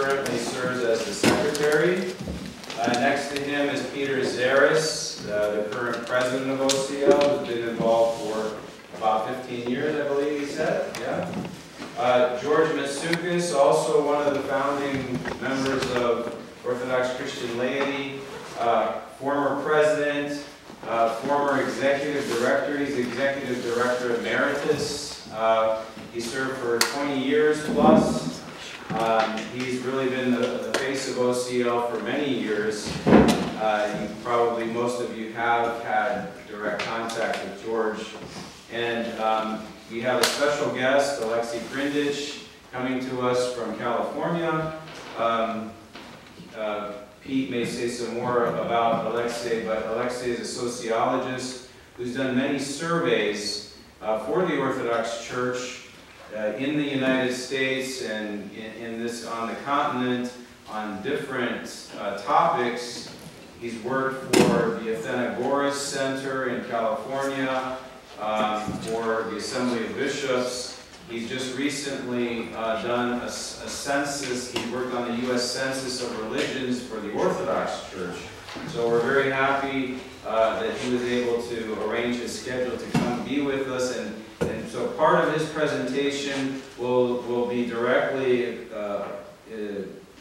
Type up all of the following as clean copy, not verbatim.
currently serves as the secretary. Next to him is Peter Zaris, the current president of OCL, who's been involved for about 15 years, I believe he said. Yeah. George Matsoukas, also one of the founding members of Orthodox Christian Laity, former president, former executive director. He's executive director emeritus. He served for 20 years plus. He's really been the face of OCL for many years. Probably most of you have had direct contact with George. And we have a special guest, Alexei Grindich, coming to us from California. Pete may say some more about Alexei, but Alexei is a sociologist who's done many surveys for the Orthodox Church in the United States and on the continent on different topics. He's worked for the Athenagoras Center in California, for the Assembly of Bishops. He's just recently done a census. He worked on the U.S. Census of Religions for the Orthodox Church. So we're very happy that he was able to arrange his schedule to come be with us. And so part of his presentation will be directly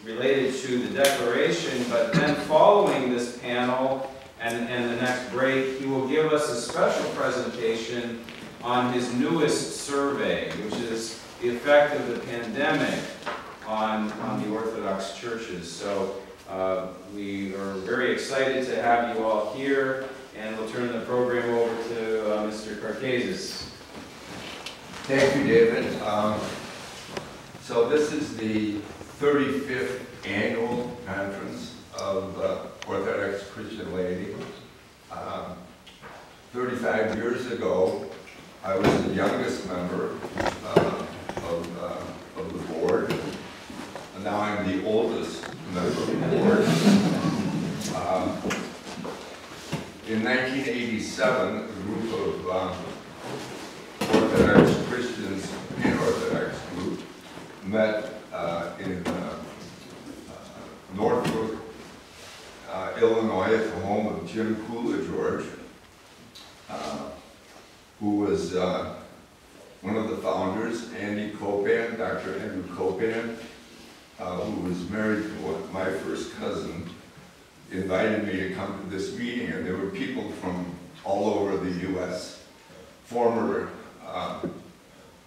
related to the declaration, but then following this panel and the next break, he will give us a special presentation on his newest survey, which is the effect of the pandemic on the Orthodox churches. So we are very excited to have you all here, and we'll turn the program over to Mr. Karkazis. Thank you, David. So this is the 35th annual conference of Orthodox Christian Laity. 35 years ago, I was the youngest member of the board, and now I'm the oldest member of the board. In 1987, a group of Orthodox Christians, an Orthodox group, met in Northbrook, Illinois, at the home of Jim Coolidge, who was one of the founders. Andy Copan, Dr. Andrew Copan, who was married to my first cousin, invited me to come to this meeting, and there were people from all over the U.S., former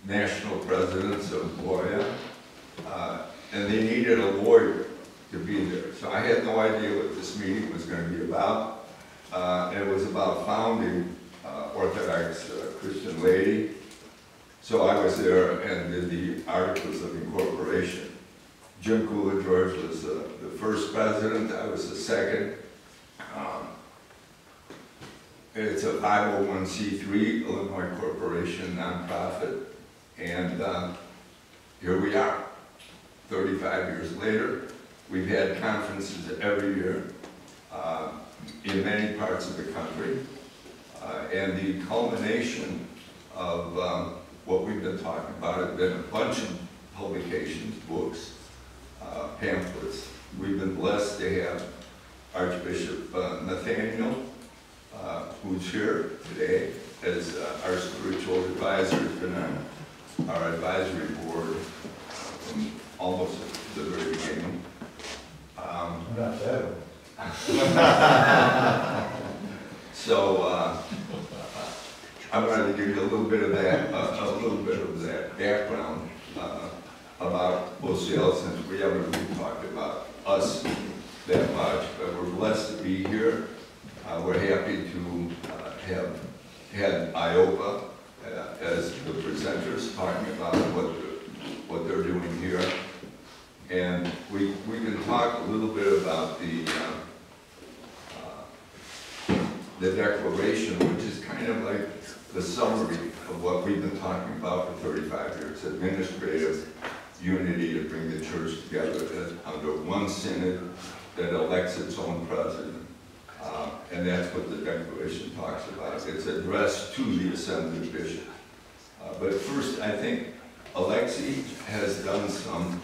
national presidents of Goya, and they needed a lawyer to be there. So I had no idea what this meeting was going to be about. It was about founding Orthodox Christian Laity. So I was there and did the Articles of Incorporation. Jim Coolidge was the first president. I was the second. It's a 501c3 Illinois corporation, nonprofit, and here we are, 35 years later. We've had conferences every year in many parts of the country, and the culmination of what we've been talking about has been a bunch of publications, books, pamphlets. We've been blessed to have Archbishop Nathaniel, who's here today as our spiritual advisor. Has been on our advisory board from almost the very beginning. Not that. So I wanted to give you a little bit of that, background about OCL, since we haven't really talked about us that much, but we're blessed to be here. We're happy to have had IOPA as the presenters talking about what they're doing here. And we can talk a little bit about the declaration, which is kind of like the summary of what we've been talking about for 35 years, administrative unity to bring the church together under one synod that elects its own president. And that's what the declaration talks about. It's addressed to the Assembly of Bishops. But first, I think Alexei has done some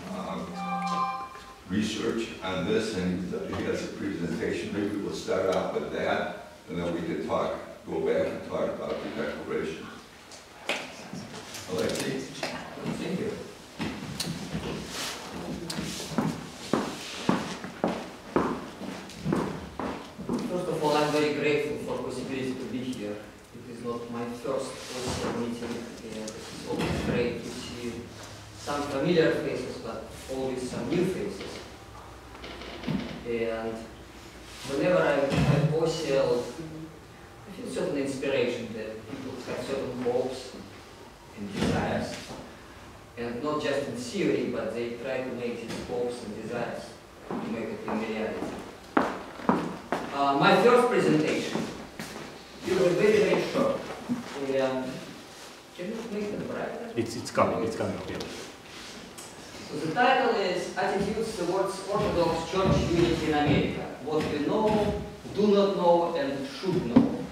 research on this, and he has a presentation. Maybe we'll start out with that, and then we can go back and talk about the declaration. Alexei? Thank you. First of all, I'm very grateful for the possibility to be here. It is not my first OCL meeting, and it's always great to see some familiar faces, but always some new faces. And whenever I'm at OCL, I feel certain inspiration that people have certain hopes and desires, and not just in theory, but they try to make these hopes and desires to make it in reality. My first presentation, it was very, very short. Can you make it brighter? It's coming, yeah. So the title is Attitudes Towards Orthodox Church Unity in America. What we know, do not know, and should know.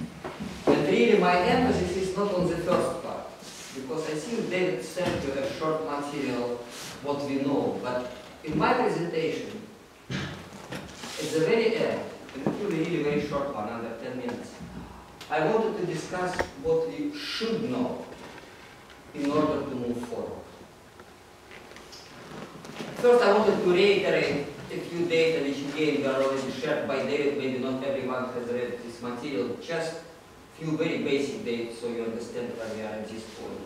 And really my emphasis is not on the first part, because I think David sent you a short material, what we know. But in my presentation, at the very end, and it will be really very short one, under 10 minutes, I wanted to discuss what we should know in order to move forward. First, I wanted to reiterate a few data which again were already shared by David. Maybe not everyone has read this material, just a few very basic data so you understand where we are at this point.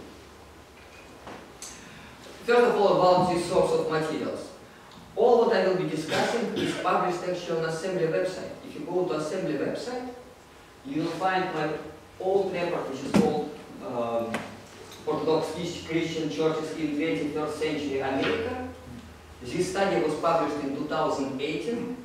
First of all, about the source of materials. All what I will be discussing is published actually on Assembly website. If you go to Assembly website, you will find my old report which is called Orthodox Christian Churches in 21st Century America. This study was published in 2018,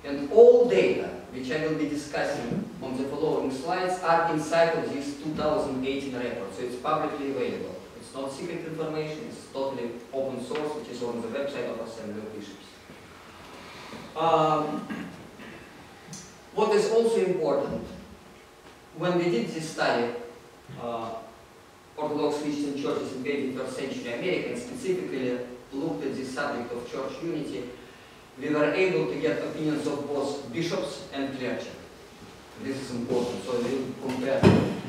and all data which I will be discussing on the following slides are inside of this 2018 report, so it's publicly available. It's not secret information, it's totally open source, which is on the website of Assembly of Bishops. What is also important, when we did this study, Orthodox Christian Churches in 21st Century America, and specifically looked at the subject of church unity, we were able to get opinions of both bishops and clergy. This is important, so we will compare them.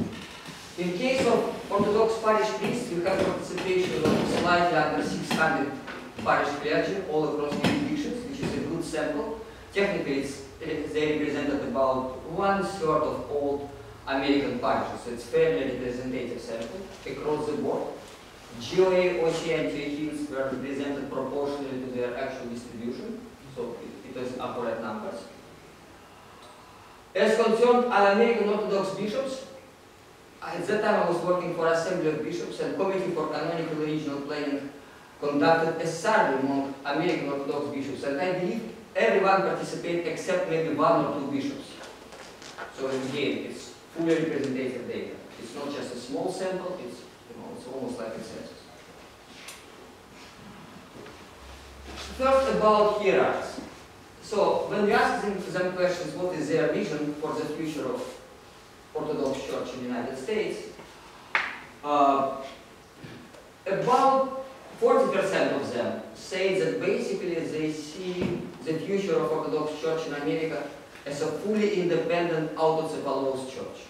In case of Orthodox parish priests, we have participation of slightly under 600 parish clergy all across the jurisdictions, which is a good sample. Technically, they represented about 1/3 of all American parishes, so it's fairly representative sample across the board. GOA, OCA, and Theophils were represented proportionally to their actual distribution, so it is accurate numbers. As concerned American Orthodox bishops, at that time I was working for Assembly of Bishops, and Committee for Canonical Regional Planning conducted a survey among American Orthodox bishops, and I believe everyone participated except maybe 1 or 2 bishops. So again, it's fully representative data. It's not just a small sample, it's almost like a census. First, about hierarchies. So, when we ask them questions, what is their vision for the future of Orthodox Church in the United States, about 40% of them say that basically they see the future of Orthodox Church in America as a fully independent autocephalous church.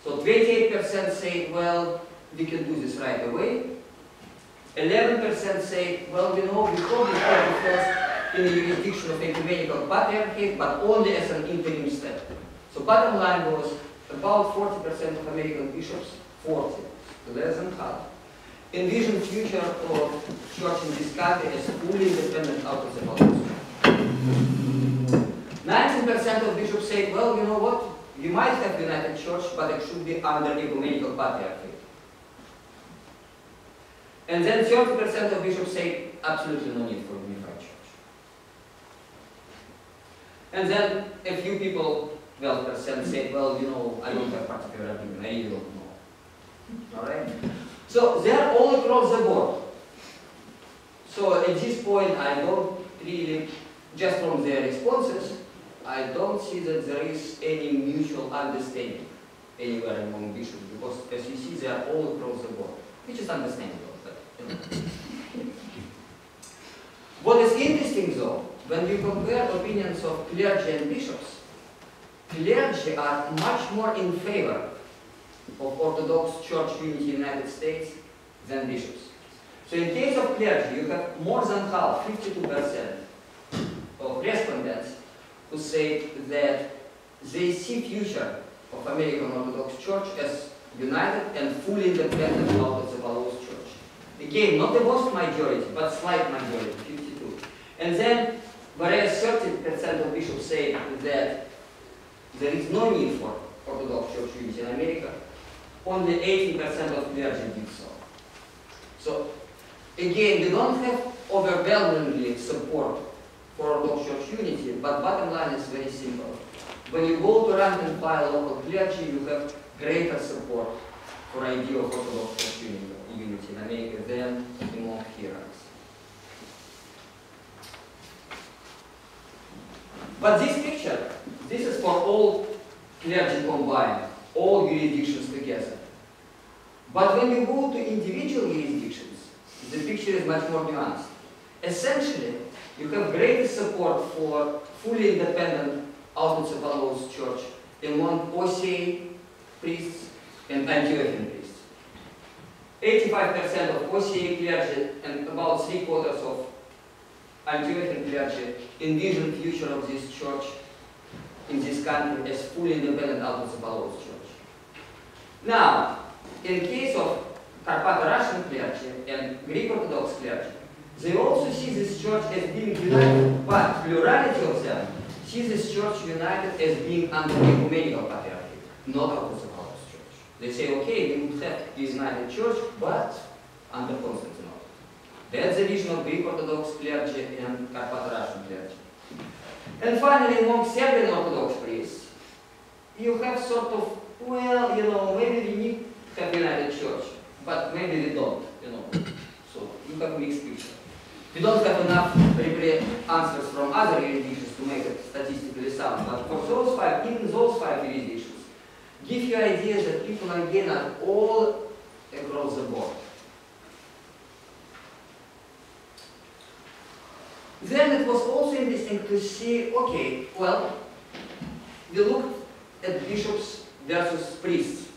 So 28% say, well, we can do this right away. 11% say, well, we know we probably have the first in the jurisdiction of ecumenical patriarchate, but only as an interim step. So bottom line was about 40% of American bishops, 40, less than half, envision future of church in this country as fully independent autocephalous. 19% of bishops say, well, you know what? We might have united church, but it should be under ecumenical patriarchate. And then 30% of bishops say absolutely no need for unified church. And then a few people, 12%, say, well, you know, I don't have particular opinion, I really don't know. Alright? So they're all across the board. So at this point, I don't really, just from their responses, I don't see that there is any mutual understanding anywhere among bishops, because as you see, they are all across the board, which is understandable. But, you know. What is interesting though, when you compare opinions of clergy and bishops, clergy are much more in favor of Orthodox Church unity in the United States than bishops. So in case of clergy, you have more than half, 52% of respondents who say that they see future of American Orthodox Church as united and fully independent out of the Orthodox Church. Again, not the vast majority, but slight majority, 52. And then, whereas 30% of bishops say that there is no need for Orthodox Church unity in America, only 18% of clergy did so. So, again, we don't have overwhelmingly support for Orthodox Church unity, but bottom line is very simple. When you go to rank and file local clergy, you have greater support for idea of Orthodox Church unity in America than among hierarchs. But this picture, this is for all clergy combined, all jurisdictions together. But when you go to individual jurisdictions, the picture is much more nuanced. Essentially, you have greater support for fully independent Orthodox Church among OCA priests and Antiochian priests. 85% of OCA clergy and about 3/4 of Antiochian clergy envision the future of this church in this country as fully independent Orthodox Church. Now, in case of Carpath-Russian clergy and Greek Orthodox clergy, they also see this church as being united, but plurality of them see this church united as being under ecumenical patriarchy, not Orthodox Church. They say, okay, we would have a united church, but under Constantinople. That's the vision of Greek Orthodox clergy and Carpath-Russian clergy. And finally, among Serbian Orthodox priests, you have sort of, well, you know, maybe we need to have united church, but maybe we don't, you know. So you have a mixed picture. We don't have enough answers from other jurisdictions to make it statistically sound, but for those five, even those five jurisdictions, give you ideas that people again are all across the board. Then it was also interesting to see, okay, well, we looked at bishops versus priests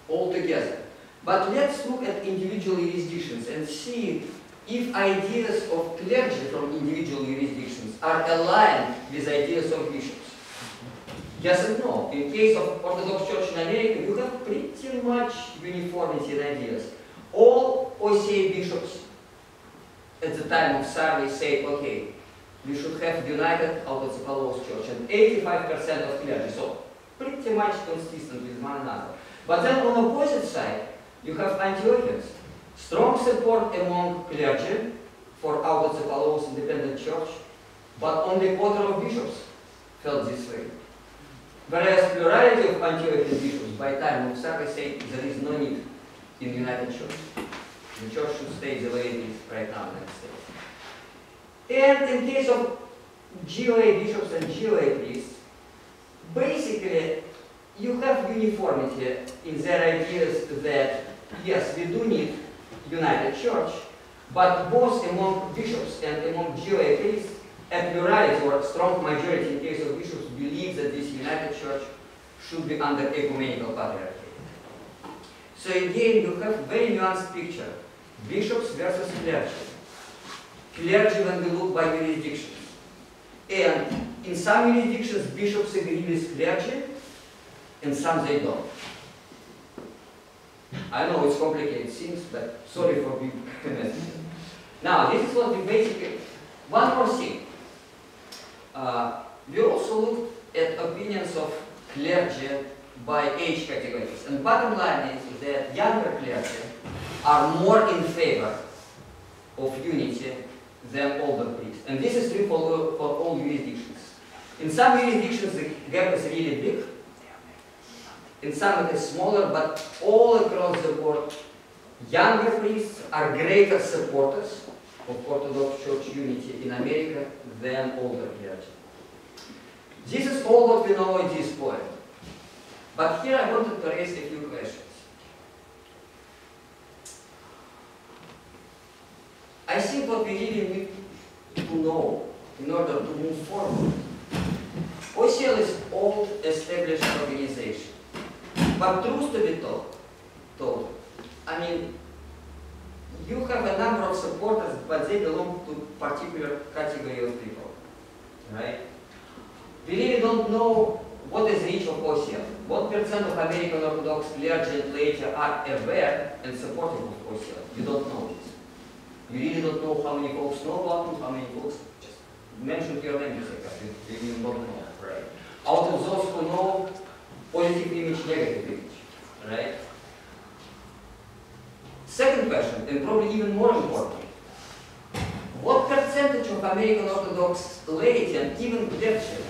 all together. But let's look at individual jurisdictions and see if ideas of clergy from individual jurisdictions are aligned with ideas of bishops. Yes and no. In case of Orthodox Church in America, you have pretty much uniformity in ideas. All OCA bishops at the time of survey say, okay, we should have united Orthodox Church, and 85% of clergy, so pretty much consistent with one another. But then on the opposite side, you have Antiochians. Strong support among clergy for Orthodox independent church, but only a quarter of bishops felt this way. Whereas plurality of Antiochian bishops by time of survey say there is no need in the United Church. The church should stay the way it is right now in the United States. And in case of GOA bishops and GOA priests, basically you have uniformity in their ideas that yes, we do need united church, but both among bishops and among GOA priests, a plurality or a strong majority in case of bishops believe that this united church should be under ecumenical patriarchy. So again, you have a very nuanced picture. Bishops versus clergy. Clergy when we look by jurisdictions. And in some jurisdictions, bishops agree with clergy, and some they don't. I know it's complicated things, but sorry for being Now, this is what we basically... One more thing. We also looked at opinions of clergy by age categories. And bottom line is that younger clergy are more in favor of unity than older priests. And this is true for all jurisdictions. In some jurisdictions, the gap is really big. In some it is smaller, but all across the board, younger priests are greater supporters of Orthodox Church unity in America than older clergy. This is all what we know at this point. But here I wanted to raise a few questions. I think what we really need to know in order to move forward. OCL is old, established organization. But truth to be told, I mean, you have a number of supporters, but they belong to particular category of people, right? We really don't know what is the reach of OCL. What percent of American Orthodox clergy and laity are aware and supportive of OCL? You don't know this. You really don't know how many folks know about it, how many folks just mention your name, you really don't know, right? Out of those who know, positive image, negative image, right? Second question, and probably even more important, what percentage of American Orthodox laity and even clergy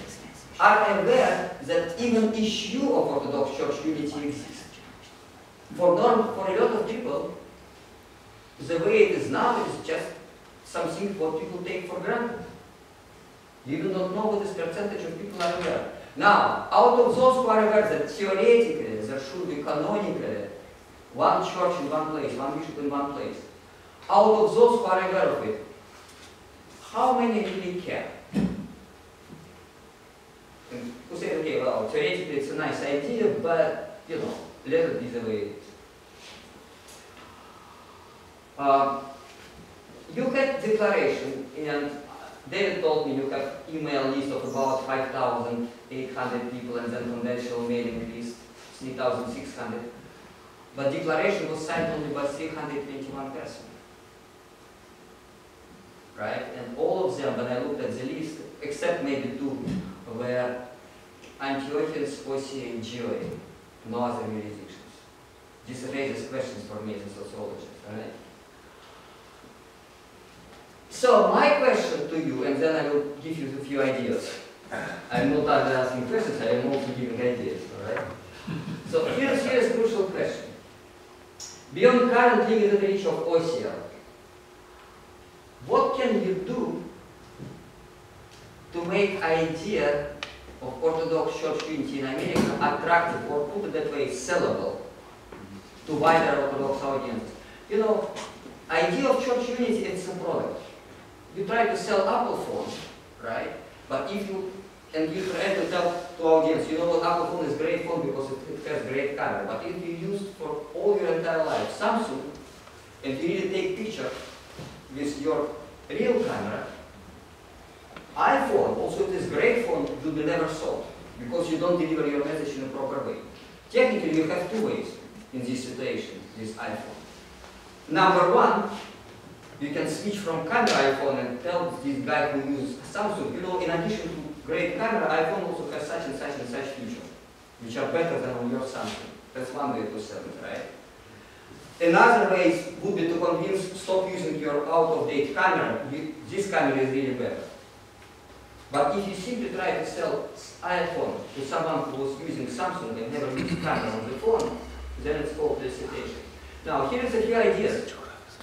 are aware that even issue of Orthodox Church unity exists? For a lot of people, the way it is now is just something what people take for granted. You even don't know what this percentage of people are aware. Now, out of those who are aware that theoretically there should be canonically one church in one place, one bishop in one place, out of those who are aware of it, how many really care? And who say, okay, well, theoretically it's a nice idea, but, you know, let it be the way it is. You had declaration, and David told me you have email list of about 5,800 people and then conventional mailing list 3,600. But declaration was signed only by 321 persons. Right? And all of them, when I looked at the list, except maybe two, were Antiochians, OCA, GOA, no other jurisdictions. This raises questions for me as a sociologist, right? So my question to you, and then I will give you a few ideas. I'm not only asking questions, I am also giving ideas, alright? So here's a crucial question. Beyond current limited reach of OCL, what can you do to make idea of Orthodox Church unity in America attractive, or put it that way, sellable to wider Orthodox audience? You know, idea of church unity, it's a product. You try to sell Apple phone, right? But if you try to tell to audience, you know what, Apple phone is great phone because it has great camera. But if you use for all your entire life Samsung, and you really take picture with your real camera, iPhone, also it is great phone, will be never sold because you don't deliver your message in a proper way. Technically, you have two ways in this situation, this iPhone. Number one, you can switch from camera iPhone and tell this guy who uses Samsung, you know, in addition to great camera, iPhone also has such and such and such features, which are better than on your Samsung. That's one way to sell it, right? Another way would be to convince, stop using your out-of-date camera. This camera is really better. But if you simply try to sell iPhone to someone who was using Samsung and never used camera on the phone, then it's called solicitation. Now, here is a few ideas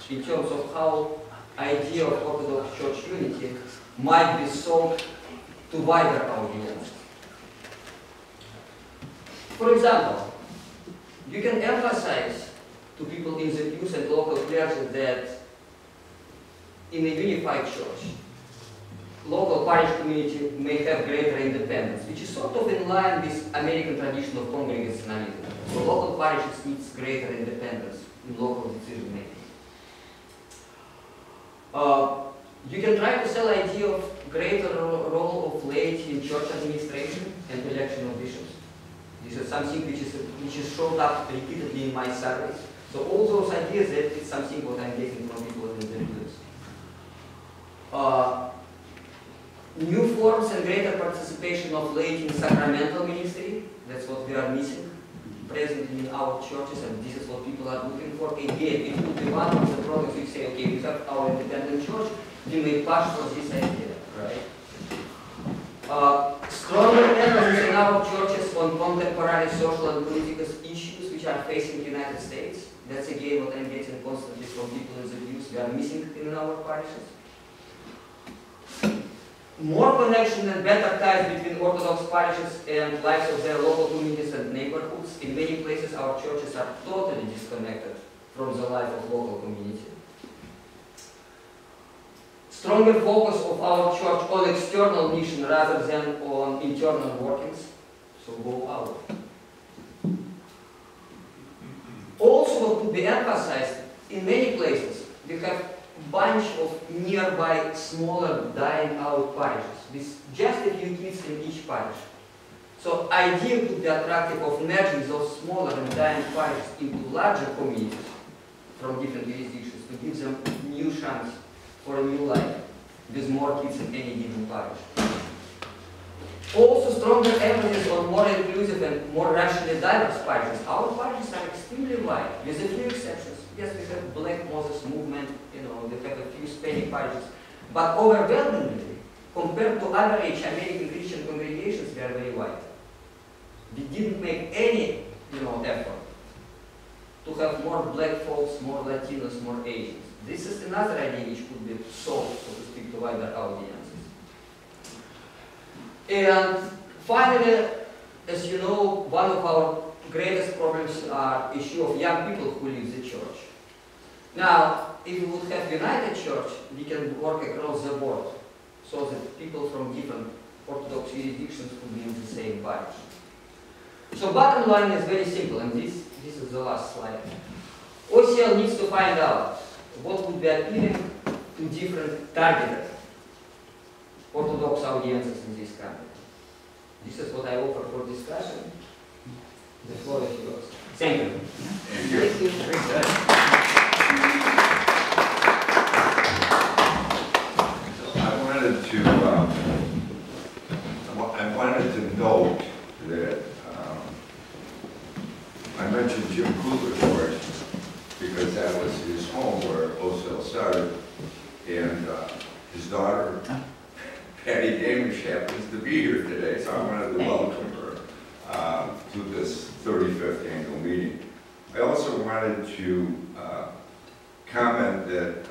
in terms of how idea of Orthodox Church unity might be sold to wider audience. For example, you can emphasize to people in the pews and local clergy that in a unified church, local parish community may have greater independence, which is sort of in line with American tradition of congregationalism. So local parishes needs greater independence in local decision making. You can try to sell idea of greater role of laity in church administration and election of bishops. This is something which is showed up repeatedly in my surveys. So all those ideas, that it's something what I'm getting from people in interviews. New forms and greater participation of laity in sacramental ministry. That's what we are missing presently in our churches, and this is what people are looking for. Again, it will be one of the products we say, okay, we have our independent church, we may push for this idea, right? Stronger emphasis in our churches on contemporary social and political issues which are facing the United States. That's again what I'm getting constantly from people in the views we are missing in our parishes. More connection and better ties between Orthodox parishes and lives of their local communities and neighborhoods. In many places, our churches are totally disconnected from the life of local community. Stronger focus of our church on external mission rather than on internal workings. So go out. Also, what could be emphasized, in many places, we have a bunch of nearby smaller dying out parishes with just a few kids in each parish. So idea could be attractive of merging those smaller and dying parishes into larger communities from different jurisdictions to give them new chance for a new life with more kids in any given parish. Also stronger emphasis on more inclusive and more racially diverse parishes. Our parishes are extremely wide, with a few exceptions. Yes, we have Black Moses movement, we have a few Hispanic parishes, but overwhelmingly, compared to average American Christian congregations, they are very wide. We didn't make any, effort to have more black folks, more Latinos, more Asians. This is another idea which could be sold, so to speak, to wider audiences. And finally, as you know, one of our greatest problems are issue of young people who leave the church. Now, if we would have united church, we can work across the board, so that people from different Orthodox jurisdictions could be in the same parish. So bottom line is very simple, and this is the last slide. OCL needs to find out what would be appealing to different targeted Orthodox audiences in this country. This is what I offer for discussion. The floor is yours. Thank you. Thank you. I wanted to note that I mentioned Jim Kugler's work because that was his home where OCL started, and his daughter, Patty Damish, happens to be here today, so I wanted to welcome her to this 35th annual meeting. I also wanted to comment that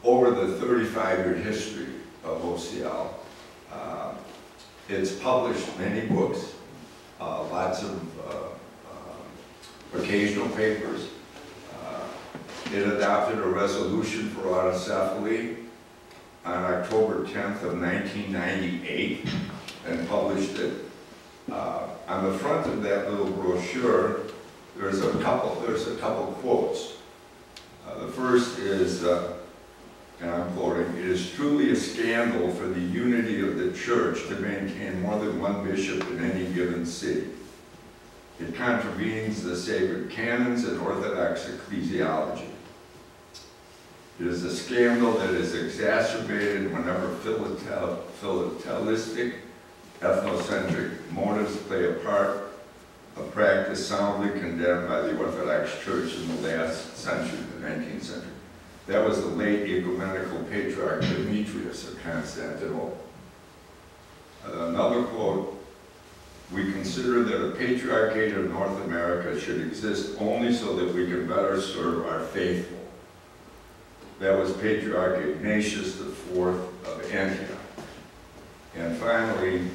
over the 35-year history of OCL, it's published many books, lots of occasional papers. It adopted a resolution for autocephaly on October 10th of 1998 and published it. On the front of that little brochure, there's a couple quotes. The first is, and I'm quoting, "It is truly a scandal for the unity of the church to maintain more than one bishop in any given city. It contravenes the sacred canons and Orthodox ecclesiology. It is a scandal that is exacerbated whenever philatalistic, ethnocentric motives play a part, a practice soundly condemned by the Orthodox Church in the last century, the 19th century." That was the late ecumenical patriarch Demetrius of Constantinople. Another quote, "We consider that a patriarchate of North America should exist only so that we can better serve our faithful." That was Patriarch Ignatius IV of Antioch. And finally,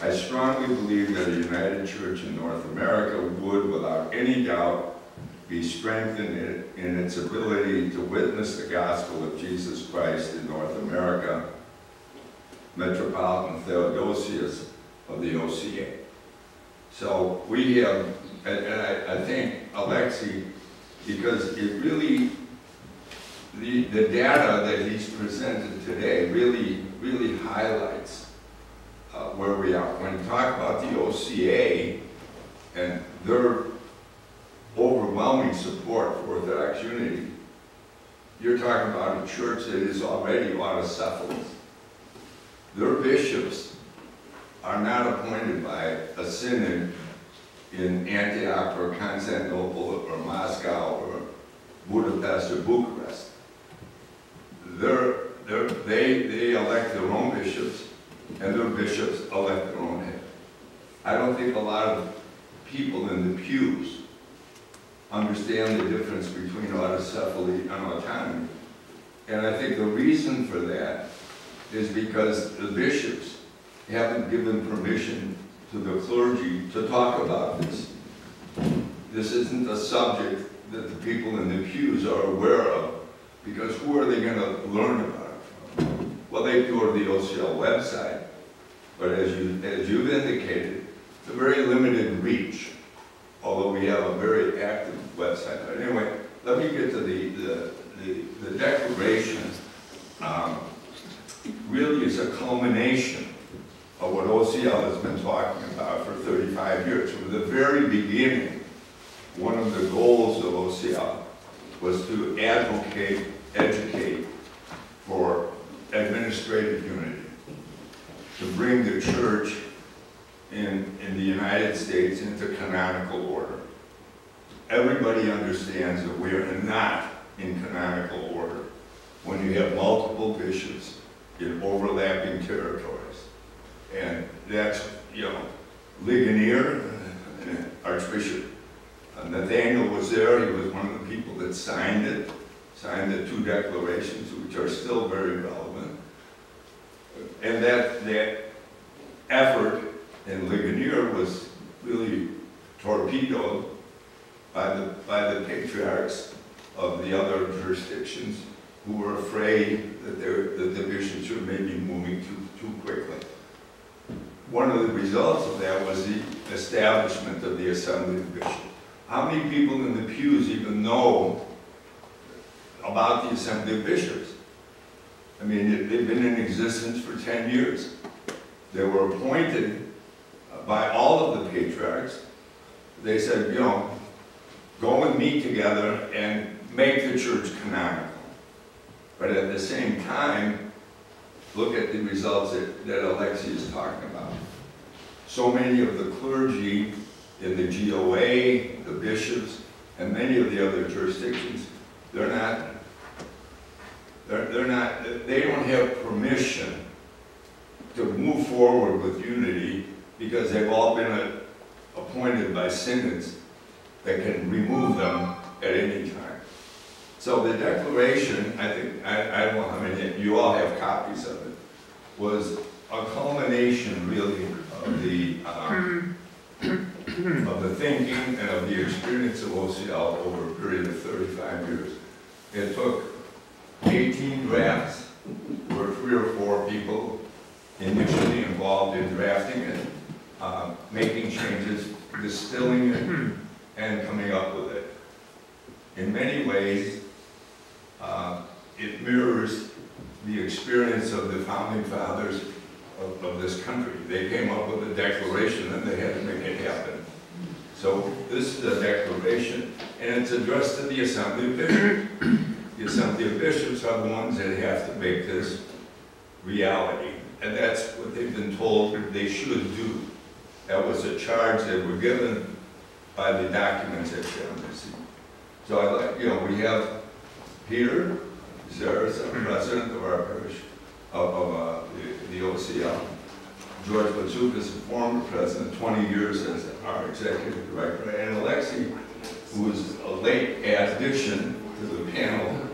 "I strongly believe that a united church in North America would, without any doubt, be strengthened in its ability to witness the gospel of Jesus Christ in North America." Metropolitan Theodosius of the OCA. So we have, and I thank Alexei, because it really, the data that he's presented today really highlights where we are. When you talk about the OCA and their overwhelming support for Orthodox unity, you're talking about a church that is already autocephalous. Their bishops are not appointed by a synod in Antioch or Constantinople or Moscow or Budapest or Bucharest. They elect their own bishops, and their bishops elect their own head. I don't think a lot of people in the pews understand the difference between autocephaly and autonomy. And I think the reason for that is because the bishops haven't given permission to the clergy to talk about this. This isn't a subject that the people in the pews are aware of because who are they going to learn about it from? Well, they go to the OCL website, but as you've indicated, it's a very limited reach, although we have a very active website. But anyway, let me get to the declaration. Really is a culmination of what OCL has been talking about for 35 years. From the very beginning, one of the goals of OCL was to advocate, educate for administrative unity, to bring the church in the United States into canonical order. Everybody understands that we are not in canonical order when you have multiple bishops in overlapping territories. And that's, Ligonier, Archbishop Nathaniel was there. He was one of the people that signed the two declarations, which are still very relevant. And that effort in Ligonier was really torpedoed by the patriarchs of the other jurisdictions who were afraid that the bishops were maybe moving too quickly. One of the results of that was the establishment of the Assembly of Bishops. How many people in the pews even know about the Assembly of Bishops? I mean, they've been in existence for 10 years. They were appointed by all of the patriarchs. They said, go and meet together and make the church canonical. But at the same time, look at the results that Alexei is talking about. So many of the clergy in the GOA, the bishops, and many of the other jurisdictions, they don't have permission to move forward with unity because they've all been appointed by synods that can remove them at any time. So the declaration, I think, I don't know how many, you all have copies of it, was a culmination really of the thinking and of the experience of OCL over a period of 35 years. It took 18 drafts, where 3 or 4 people initially involved in drafting it, making changes, distilling it, and coming up with it. In many ways, it mirrors the experience of the founding fathers of this country. They came up with a declaration and they had to make it happen. So this is a declaration, and it's addressed to the Assembly of Bishops. The Assembly of Bishops are the ones that have to make this reality, and that's what they've been told they should do. That was a charge that were given by the documents that you have received. So we have Peter Zeres, our president of our parish, of the OCL. George Batsuk is a former president, 20 years as our executive director, and Alexei, who was a late addition to the panel.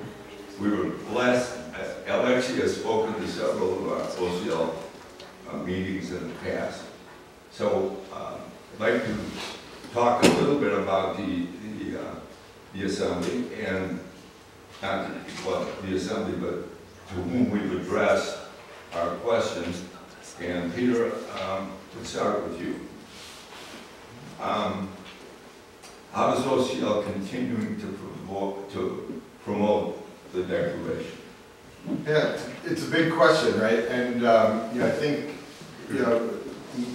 We were blessed. Alexei has spoken to several of our OCL meetings in the past. So I'd like to talk a little bit about the Assembly, and not the Assembly, but to whom we've addressed our questions. And Peter, let's start with you. How is OCL continuing to promote the Declaration? Yeah, it's a big question, right? And I think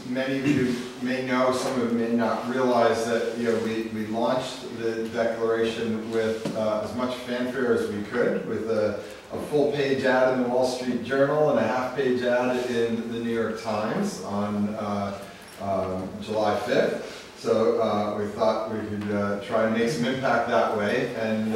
many of you may know, some of you may not realize that we launched the Declaration with as much fanfare as we could, with a full-page ad in the Wall Street Journal and a half-page ad in the New York Times on July 5th. So we thought we could try and make some impact that way, and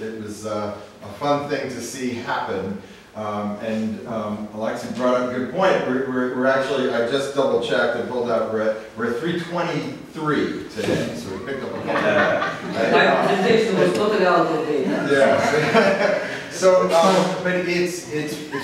it was a fun thing to see happen. Alexei brought up a good point. We're actually, I just double checked and pulled out, we're at 323 today, so we picked up a couple. My presentation was totally out of date. Yeah. So, but it's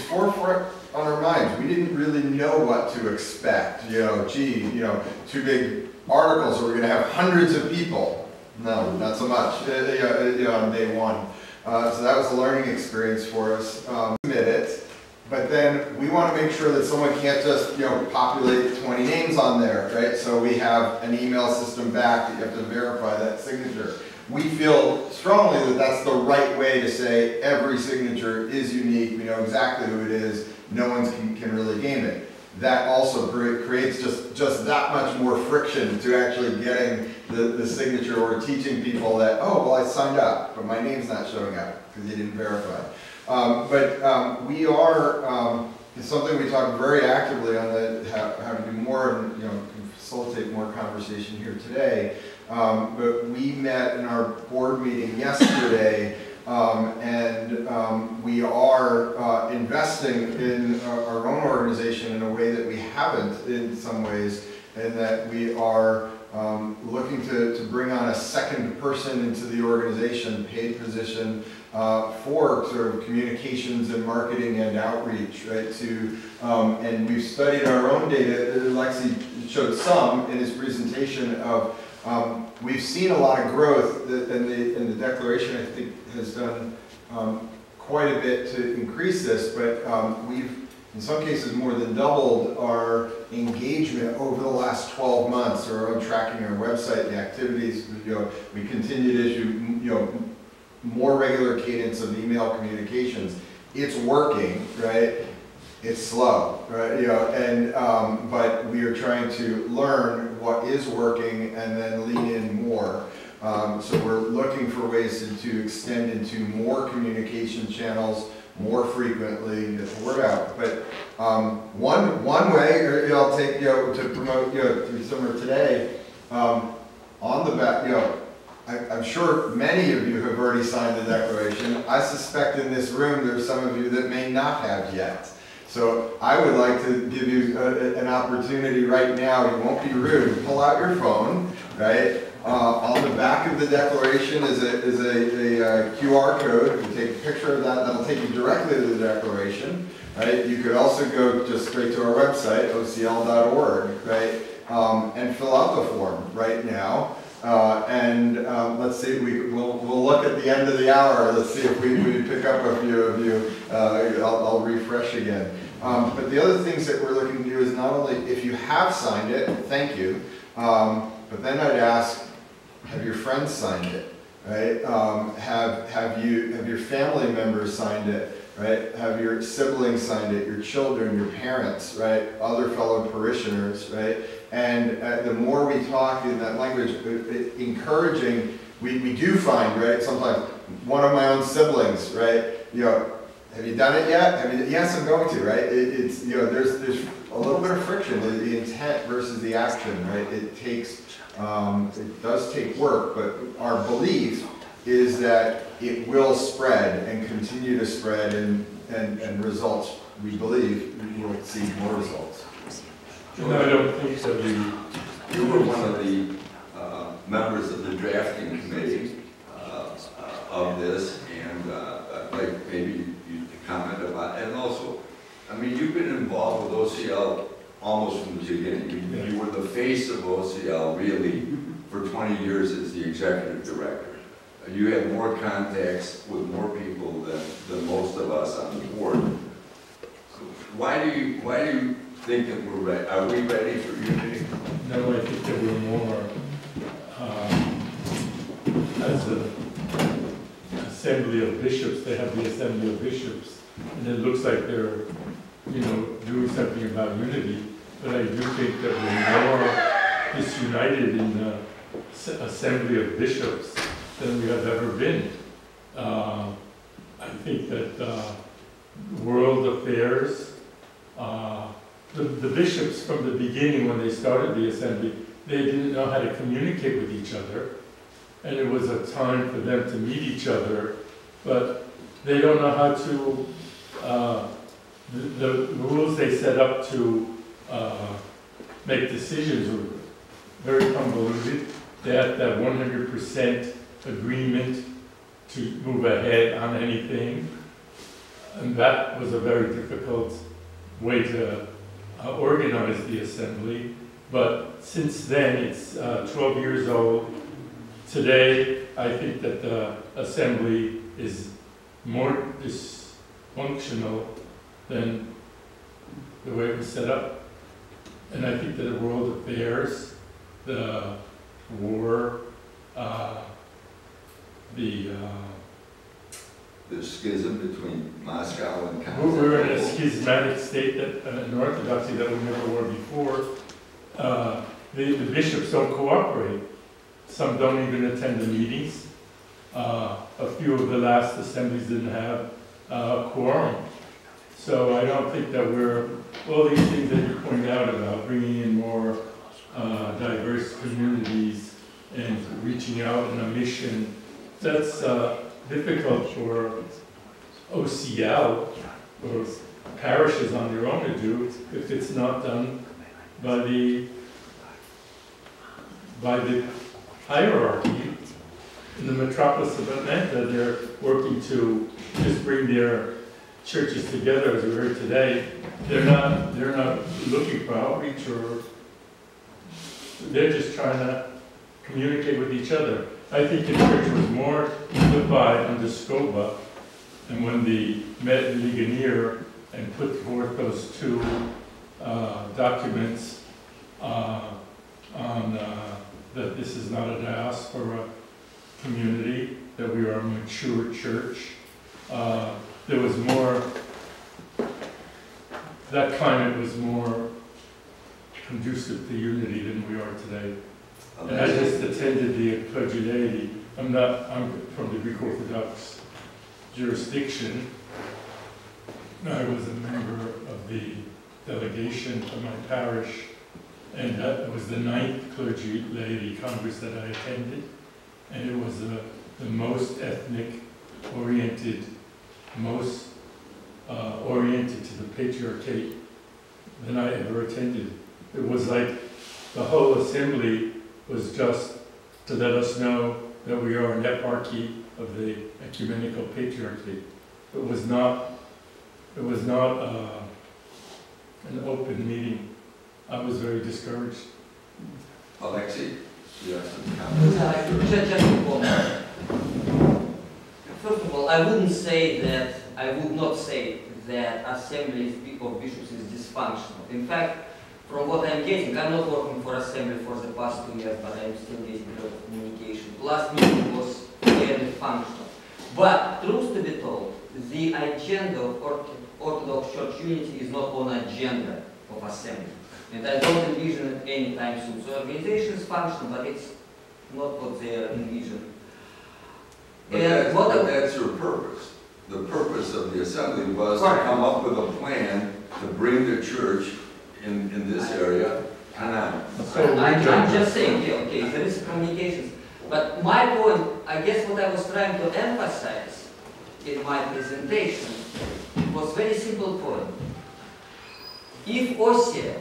forefront on our minds. We didn't really know what to expect. Two big articles where we're going to have hundreds of people. No, not so much. On day one. So that was a learning experience for us. Submit it, but then we want to make sure that someone can't just, populate 20 names on there, right? So we have an email system back that you have to verify that signature. We feel strongly that that's the right way to say every signature is unique. We know exactly who it is. No one can really game it. That also creates just that much more friction to actually getting the signature, or teaching people that, oh, well, I signed up, but my name's not showing up because you didn't verify. We are, it's something we talk very actively on, how to do more and facilitate more conversation here today. But we met in our board meeting yesterday, and we are investing in our own organization in a way that we haven't in some ways, and that we are looking to bring on a second person into the organization, paid position, for sort of communications and marketing and outreach, right? And we've studied our own data. Lexi showed some in his presentation of, we've seen a lot of growth, and the declaration, I think, has done quite a bit to increase this, but we've, in some cases, more than doubled our engagement over the last 12 months, or on tracking our website, the activities. We continue to issue, more regular cadence of email communications. It's working, right? It's slow, right? But we are trying to learn what is working and then lean in more. So we're looking for ways to extend into more communication channels more frequently, get the word out. But one way I'll take to promote through summer today, on the back, I'm sure many of you have already signed the declaration. I suspect in this room there's some of you that may not have yet. So I would like to give you an opportunity right now. You won't be rude. Pull out your phone, right? On the back of the declaration is a QR code. You take a picture of that. That'll take you directly to the declaration, right? You could also go just straight to our website, ocl.org, right? And fill out the form right now. Let's see, we'll look at the end of the hour. Let's see if we pick up a few of you. I'll refresh again. But the other things that we're looking to do is not only, if you have signed it, thank you. But then I'd ask, have your friends signed it, right? Have your family members signed it, right? Have your siblings signed it, your children, your parents, right? Other fellow parishioners, right? And the more we talk in that language, encouraging, we do find, right, sometimes one of my own siblings, right, have you done it yet? Yes, I'm going to, right? It's there's a little bit of friction, the intent versus the action, right? It does take work, but our belief is that it will spread and continue to spread, and results, we believe, we will see more results. No, I don't think so. You were one of the members of the drafting committee of this, and like maybe you comment about it. And also, I mean, you've been involved with OCL almost from the beginning. You were the face of OCL, really, for 20 years as the executive director. You had more contacts with more people than most of us on the board. So why do you think that we're ready? Are we ready for unity? No, I think that we're more as an assembly of bishops. They have the assembly of bishops, and it looks like they're, doing something about unity. But I do think that we're more disunited in the assembly of bishops than we have ever been. I think that world affairs, the bishops from the beginning, when they started the assembly, they didn't know how to communicate with each other, and it was a time for them to meet each other, but they don't know how to, the rules they set up to make decisions were very convoluted. They had to have 100% agreement to move ahead on anything, and that was a very difficult way to organize the assembly. But since then, it's 12 years old. Today, I think that the assembly is more dysfunctional than the way it was set up. And I think that the world affairs, the war, The schism between Moscow and we're in a Constantinople. schismatic state that, in Orthodoxy that we never were before. The bishops don't cooperate. Some don't even attend the meetings. A few of the last assemblies didn't have quorum. So I don't think that all these things that you point out about bringing in more diverse communities and reaching out in a mission, that's difficult for OCL or parishes on their own to do if it's not done by the hierarchy. In the metropolis of Atlanta, they're working to just bring their churches together, as we heard today. They're not looking for outreach, or they're just trying to communicate with each other. I think the church was more unified under Scoba, and when they met in Ligonier and put forth those two documents on that this is not a diaspora community, that we are a mature church. There was more, that climate was more conducive to unity than we are today. And I just attended the Pledge of Laity. I'm from the Greek Orthodox jurisdiction. I was a member of the delegation for my parish, and that was the 9th Clergy Laity Congress that I attended. And it was the most ethnic-oriented, most oriented to the patriarchate than I ever attended. It was like the whole assembly was just to let us know that we are an eparchy of the ecumenical patriarchy. It was not an open meeting. I was very discouraged. Alexei, you have some comments? Just a comment. First of all, I would not say that Assembly of Bishops is dysfunctional. In fact, from what I'm getting, I'm not working for Assembly for the past 2 years, but I'm still getting a lot of communication. Last meeting was fairly functional. But, truth to be told, the agenda of Orthodox Church unity is not on agenda of Assembly. And I don't envision it anytime soon. So organization is functional, but it's not what they envision. But that's your purpose. The purpose of the assembly was to come up with a plan to bring the church in this area on. So I'm just saying, yeah, okay, there is communications. But my point, I guess what I was trying to emphasize in my presentation was a very simple point. If OSIA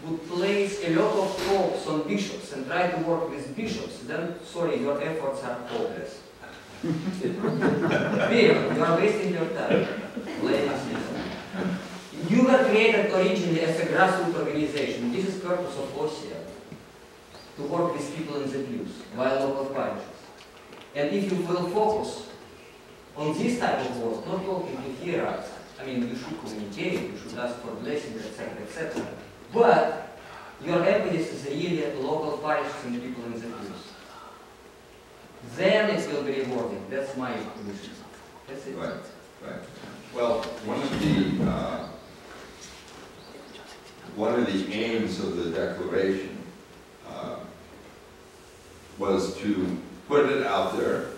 would place a lot of focus on bishops and try to work with bishops, then, sorry, your efforts are hopeless. Period. You are wasting your time. Ladies and gentlemen. You were created originally as a grassroots organization. This is the purpose of OSIA, to work with people in the pews, via local parishes. And if you will focus on this type of work, not talking to hierarchs, I mean, you should communicate, you should ask for blessings, etc., etc. But your emphasis is really local parishes and people in the pews. Then it will be rewarding. That's my position. That's it. Right. Well, one of the aims of the declaration was to put it out there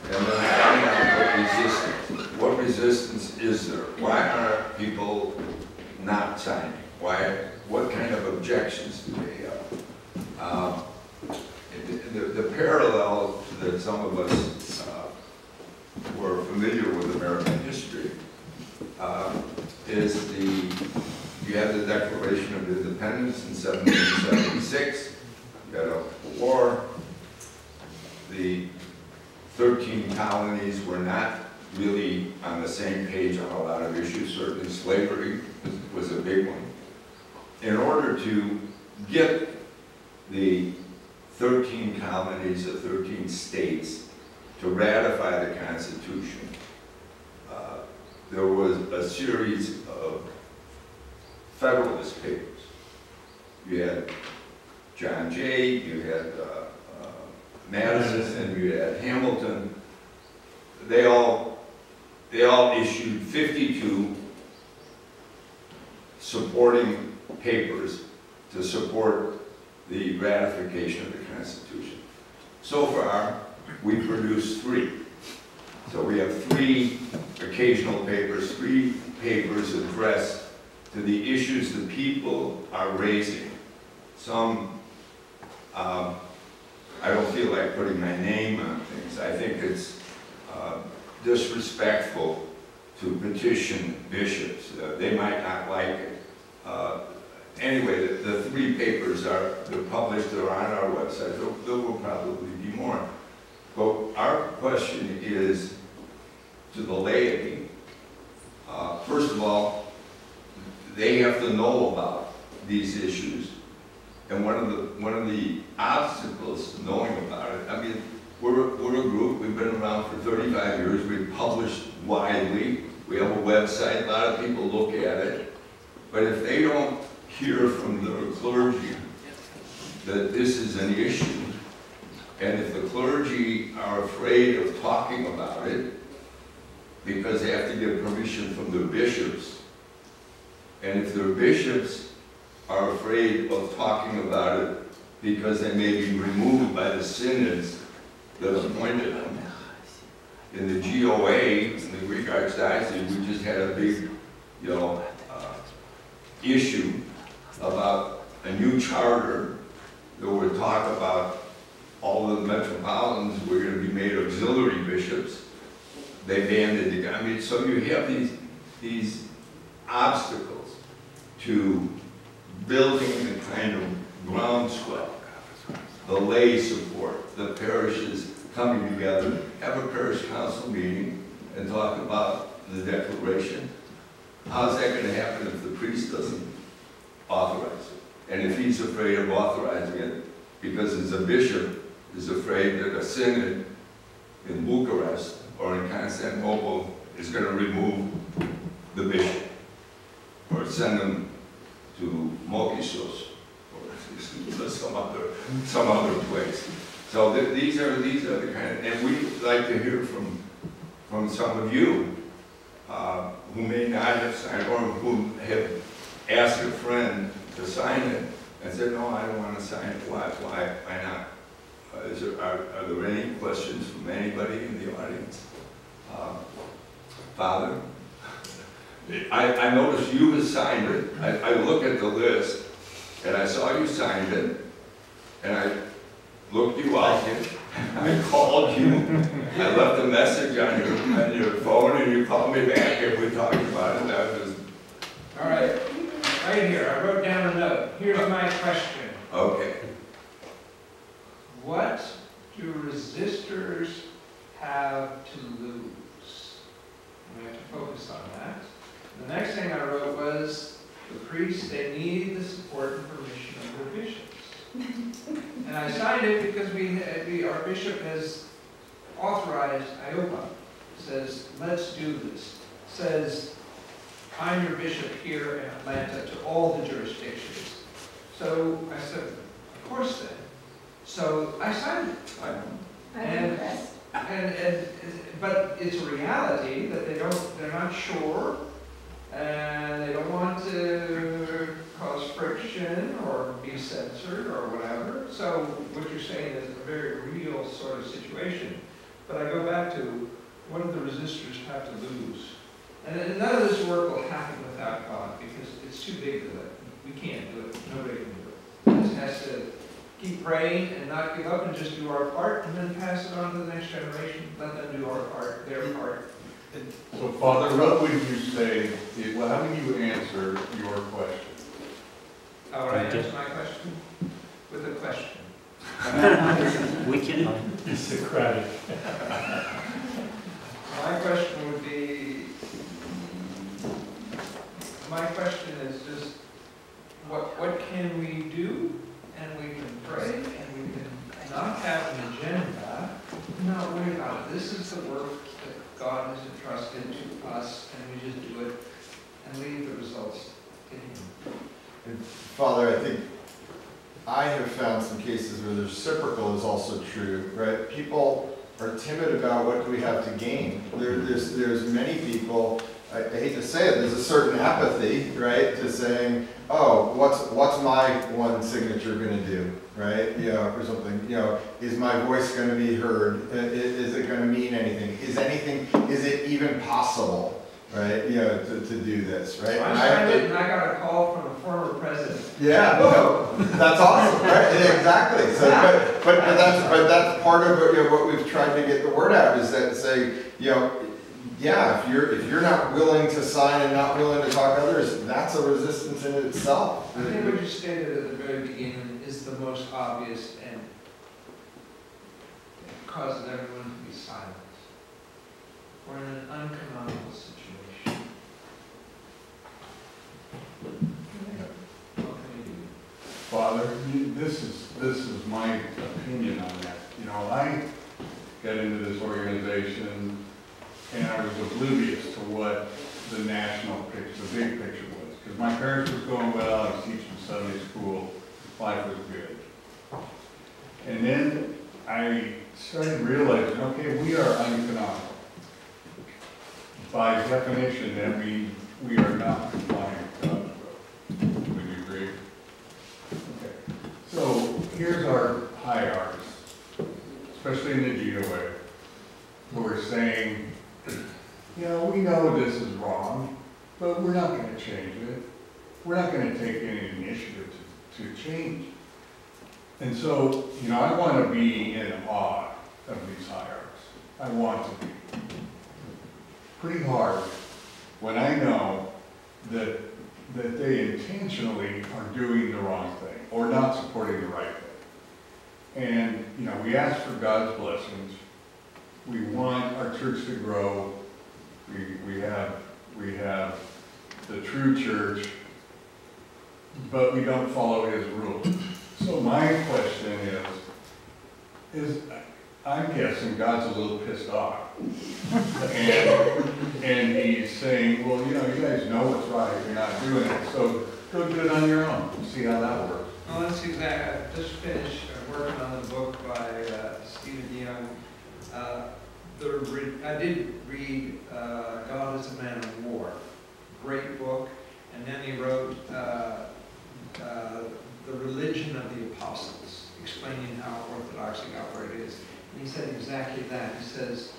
and then find out what resistance is there. Why are people not signing? What kind of objections do they have? The parallel that some of us who are familiar with American history is you have the Declaration of Independence in 1776, you had a war, the 13 colonies were not really on the same page on a lot of issues. Certainly slavery was a big one. In order to get the 13 colonies of 13 states to ratify the Constitution. There was a series of Federalist papers. You had John Jay, you had Madison, you had Hamilton. They all issued 52 supporting papers to support the ratification of the Constitution. So far, we produced 3. So we have 3 occasional papers, 3 papers addressed to the issues the people are raising. Some, I don't feel like putting my name on things. I think it's disrespectful to petition bishops. They might not like it. Anyway, the 3 papers they're published, they're on our website. There will probably be more. But our question is to the laity. First of all, they have to know about these issues. And one of the obstacles to knowing about it, I mean, we're a group, we've been around for 35 years, we've published widely, we have a website, a lot of people look at it. But if they don't hear from the clergy that this is an issue, and if the clergy are afraid of talking about it because they have to get permission from their bishops, and if their bishops are afraid of talking about it because they may be removed by the synods that appointed them. In the GOA, in the Greek Archdiocese, we just had a big, issue about a new charter that would talk about all of the metropolitans were going to be made auxiliary bishops. They banned it. I mean, so you have these obstacles to building the kind of groundswell, the lay support, the parishes coming together, have a parish council meeting and talk about the declaration. How's that going to happen if the priest doesn't authorize it? And if he's afraid of authorizing it because as a bishop is afraid that a synod in Bucharest or in Constantinople is going to remove the bishop or send him to Mokisos or some other place. So these are the kind of, and we'd like to hear from some of you who may not have signed or who have asked a friend to sign it and said, no, I don't want to sign it. Why not? Are there any questions from anybody in the audience? Father? I noticed you had signed it. I looked at the list and I saw you signed it and I looked you up. I called you. I left a message on your phone and you called me back and we talked about it. That was... All right. Right here. I wrote down a note. Here's my question. Okay. What do resistors have to lose? We have to focus on that. The next thing I wrote was the priests, they need the support and permission of their bishops. And I signed it because our bishop has authorized IOPA. Says, let's do this. Says, I'm your bishop here in Atlanta to all the jurisdictions. So I said, of course then. So I signed it. But it's a reality that they're not sure, and they don't want to cause friction or be censored or whatever. So what you're saying is a very real sort of situation. But I go back to, what do the resistors have to lose? And none of this work will happen without God, because it's too big for that. We can't do it. Nobody can do it. We just has to keep praying and not give up and just do our part and then pass it on to the next generation. Let them do our part, their part. So, Father, what would you say, well, how do you answer your question? How would I answer my question? With a question. We can. It's Socratic. My question would be, my question is just, what can we do? And we can pray, and we can work that God has entrusted to us, and we just do it and leave the results to Him. And Father, I think I have found some cases where the reciprocal is also true, right? People are timid about what do we have to gain. There's many people, I hate to say it, there's a certain apathy, right, to saying, oh, what's my one signature going to do, right? You know, or something. You know, is my voice going to be heard? Is it going to mean anything? Is it even possible? Right, you know, to do this, right? So I signed it, and I got a call from a former president. Yeah, no, that's awesome, right? Yeah, exactly. So, but that's part of what, you know, what we've tried to get the word out is that say, you know, yeah, if you're not willing to sign and not willing to talk to others, that's a resistance in itself. I think what you stated at the very beginning is the most obvious, and it causes everyone to be silent. We're in an uncanonical situation. What can we do? Father, this is my opinion on that. You know, I got into this organization and I was oblivious to what the national picture, the big picture was. Because my parents were going well, I was teaching Sunday school, life was good. And then I started realizing, okay, we are uncanonical. By definition, that means we are not complying with God's will. Would you agree? Okay. So here's our hierarchy, especially in the GOA, who are saying, you know, we know this is wrong, but we're not going to change it. We're not going to take any initiative to change. And so, you know, I want to be in awe of these hierarchies. I want to be. Pretty hard when I know that they intentionally are doing the wrong thing or not supporting the right thing. And, you know, we ask for God's blessings. We want our church to grow. We have the true church, but we don't follow His rules. So my question is I'm guessing God's a little pissed off. And He's saying, well, you know, you guys know what's right, you're not doing it, so go do it on your own, see how that works. Well, that's exactly, I just finished working on the book by Stephen Young. I did read God is a Man of War, great book, and then he wrote The Religion of the Apostles, explaining how Orthodoxy got where it is. And he said exactly that. He says,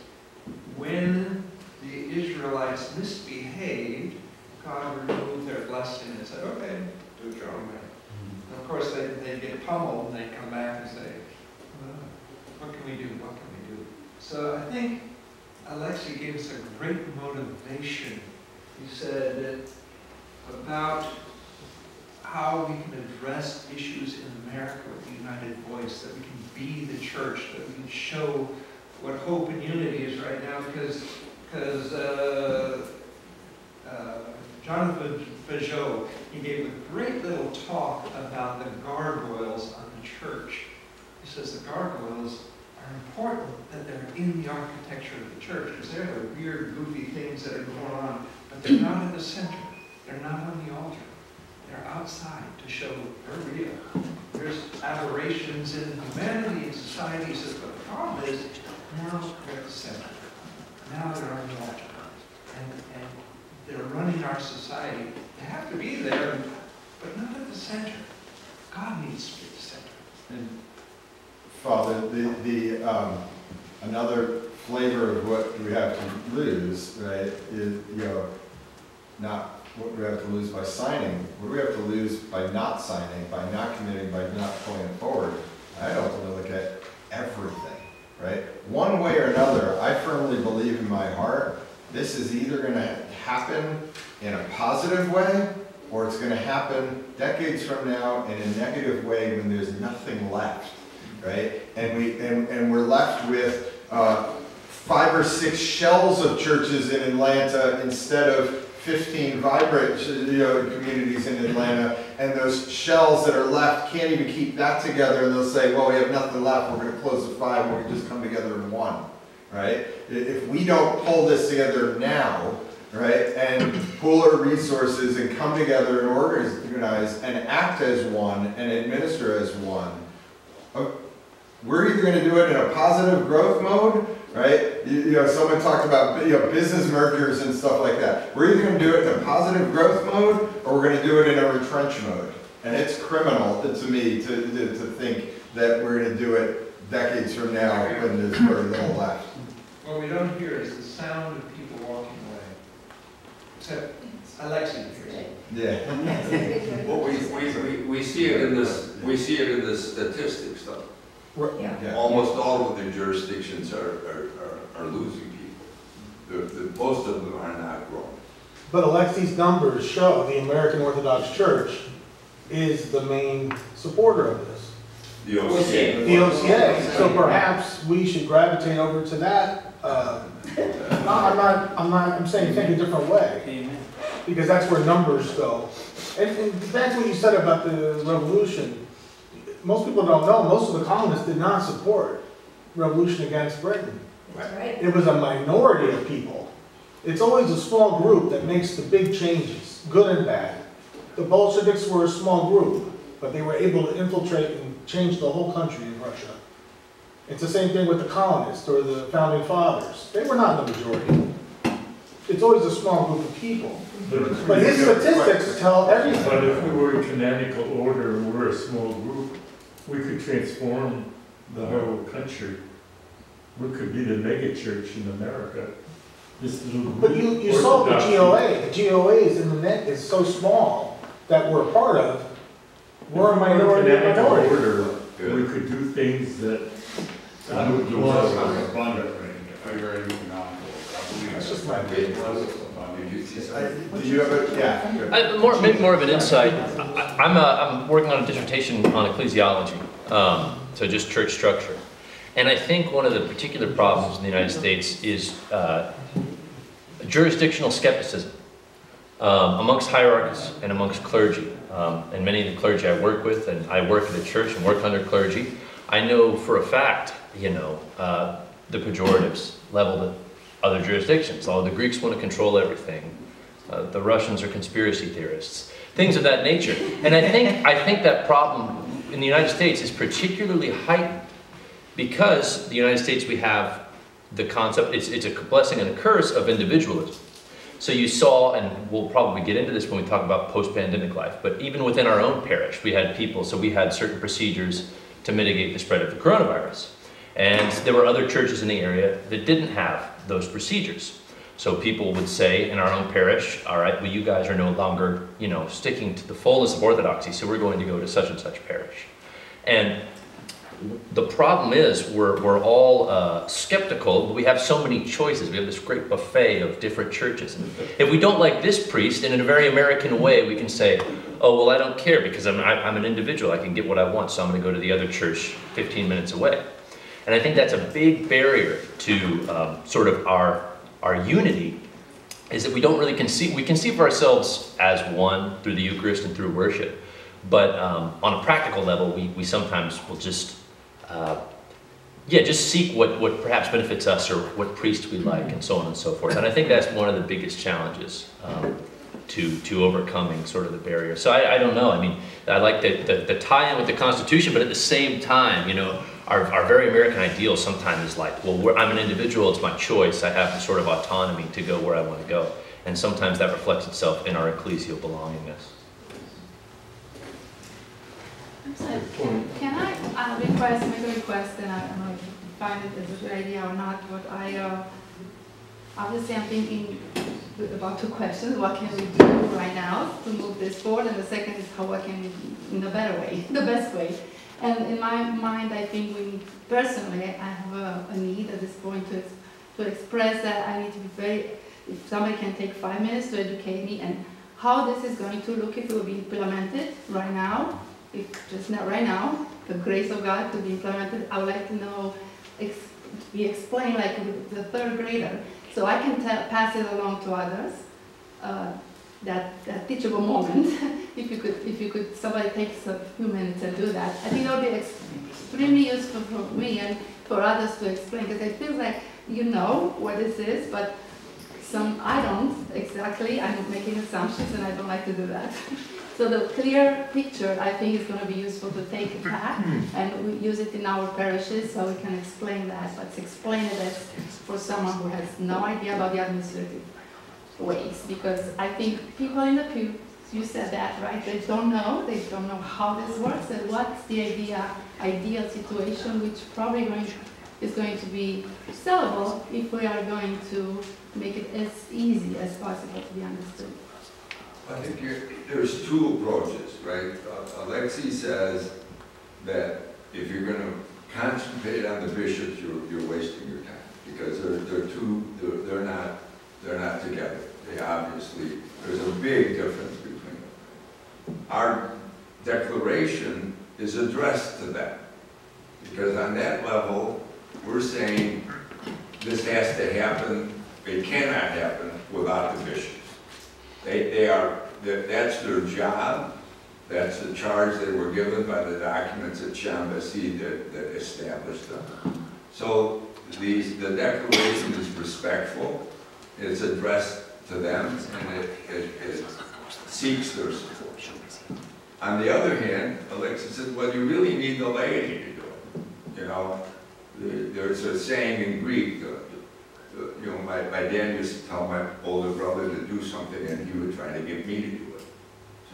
when the Israelites misbehaved, God removed their blessing and said, okay, do it your own way. And of course, they get pummeled and they come back and say, what can we do? What can we do? So I think Alexei gave us a great motivation. He said about how we can address issues in America with a united voice, that we can be the church, that we can show what hope and unity is right now, because Jonathan Peugeot, he gave a great little talk about the gargoyles on the church. He says the gargoyles are important, that they're in the architecture of the church, because they're the weird, goofy things that are going on, but they're not in the center. They're not on the altar. They're outside to show they're real. There's aberrations in humanity and society, so the problem is now they're at the center. Now they're on the altar. And they're running our society. They have to be there, but not at the center. God needs to be at the center. And Father, another flavor of what we have to lose, right, is, you know, not what we have to lose by signing, what do we have to lose by not signing, by not committing, by not pulling it forward? I'd ultimately look at everything, right? One way or another, I firmly believe in my heart, this is either going to happen in a positive way, or it's going to happen decades from now in a negative way when there's nothing left, right? And we're left with 5 or 6 shells of churches in Atlanta instead of 15 vibrant, communities in Atlanta, and those shells that are left can't even keep that together, and they'll say, well, we have nothing left, we're going to close the 5, we can just come together in 1. right? If we don't pull this together now, right, and pool our resources and come together and organize and act as one and administer as one, we're either going to do it in a positive growth mode, right? You know, someone talked about business mergers and stuff like that. We're either going to do it in a positive growth mode or we're going to do it in a retrench mode. And it's criminal to me to think that we're going to do it decades from now when there's very little left. What we don't hear is the sound of people walking away. Except Alexi hears it. Yeah. Well, we see it in this, we see it in the statistics though. Yeah. Almost all of the jurisdictions are losing people. Most of them are not growing. But Alexi's numbers show the American Orthodox Church is the main supporter of this. The OCA. The OCA. So perhaps we should gravitate over to that. I'm saying think a different way. Amen. Because that's where numbers go. And that's what you said about the revolution. Most people don't know, most of the colonists did not support revolution against Britain. That's right. It was a minority of people. It's always a small group that makes the big changes, good and bad. The Bolsheviks were a small group, but they were able to infiltrate and change the whole country of Russia. It's the same thing with the colonists or the founding fathers. They were not the majority. It's always a small group of people. But his statistics tell everything. But if we were in canonical order and we're a small group, we could transform the whole country. We could be the mega church in America. This little But group, you saw the Orthodoxy. GOA. The GOA is in the net is so small that we're a part of. We're a minority of Canonical minority. order, we could do things that. I would do less on the abundant range, if I were economical. I believe That's just my opinion. Do you have a, yeah. Maybe more of an insight. I'm working on a dissertation on ecclesiology, so just church structure. And I think one of the particular problems in the United States is jurisdictional skepticism amongst hierarchies and amongst clergy. And many of the clergy I work with, and I work at a church and work under clergy, I know for a fact, the pejoratives leveled at other jurisdictions. All the Greeks want to control everything. The Russians are conspiracy theorists. Things of that nature. And I think that problem in the United States is particularly heightened because the United States we have the concept, it's a blessing and a curse of individualism. So you saw, and we'll probably get into this when we talk about post-pandemic life, but even within our own parish, we had people, so we had certain procedures to mitigate the spread of the coronavirus. And there were other churches in the area that didn't have those procedures. So people would say in our own parish, all right, well, you guys are no longer, sticking to the fullness of orthodoxy, so we're going to go to such and such parish. And the problem is we're all skeptical, but we have so many choices. We have this great buffet of different churches. And if we don't like this priest, and in a very American way, we can say, oh, well, I don't care because I'm an individual. I can get what I want, so I'm going to go to the other church 15 minutes away. And I think that's a big barrier to sort of our unity, is that we don't really conceive of ourselves as one through the Eucharist and through worship. But on a practical level, we sometimes will just seek what perhaps benefits us or what priest we like and so on and so forth. And I think that's one of the biggest challenges to overcoming sort of the barrier. So I don't know. I mean, I like the tie-in with the Constitution, but at the same time, our very American ideal sometimes is like, well, I'm an individual, it's my choice, I have the sort of autonomy to go where I want to go. And sometimes that reflects itself in our ecclesial belongingness. I'm sorry, can I make a request, and I don't know if you find it as a good idea or not, but obviously I'm thinking about two questions. What can we do right now to move this forward? And the second is what can we do in a better way, the best way. And in my mind, I think personally, I have a need at this point to express that I need to be if somebody can take 5 minutes to educate me and how this is going to look if it will be implemented right now. If just not right now, the grace of God could be implemented. I would like to know, be explained like with the third grader, so I can pass it along to others. That teachable moment, if you could, somebody takes a few minutes and do that. I think that would be extremely useful for me and for others to explain, because I feel like you know what this is, but I don't exactly. I'm making assumptions and I don't like to do that. So the clear picture, I think, is going to be useful to take it back and we use it in our parishes so we can explain that. Let's explain it as for someone who has no idea about the administrative ways, because I think people in the pew, you said that, right? They don't know how this works and what's the ideal situation, which probably is going to be sellable if we are going to make it as easy as possible to be understood. I think there's two approaches, right? Alexei says that if you're going to concentrate on the bishops, you're wasting your time, because they're not together. They obviously, there's a big difference between them. Our declaration is addressed to them, because on that level, we're saying this has to happen. It cannot happen without the bishops. That's their job. That's the charge they were given by the documents at Chambassi that established them. So the declaration is respectful. It's addressed to them, and it seeks their support. On the other hand, Alexis said, well, you really need the laity to do it. You know, there's a saying in Greek, you know, my dad used to tell my older brother to do something, and he would try to get me to do it.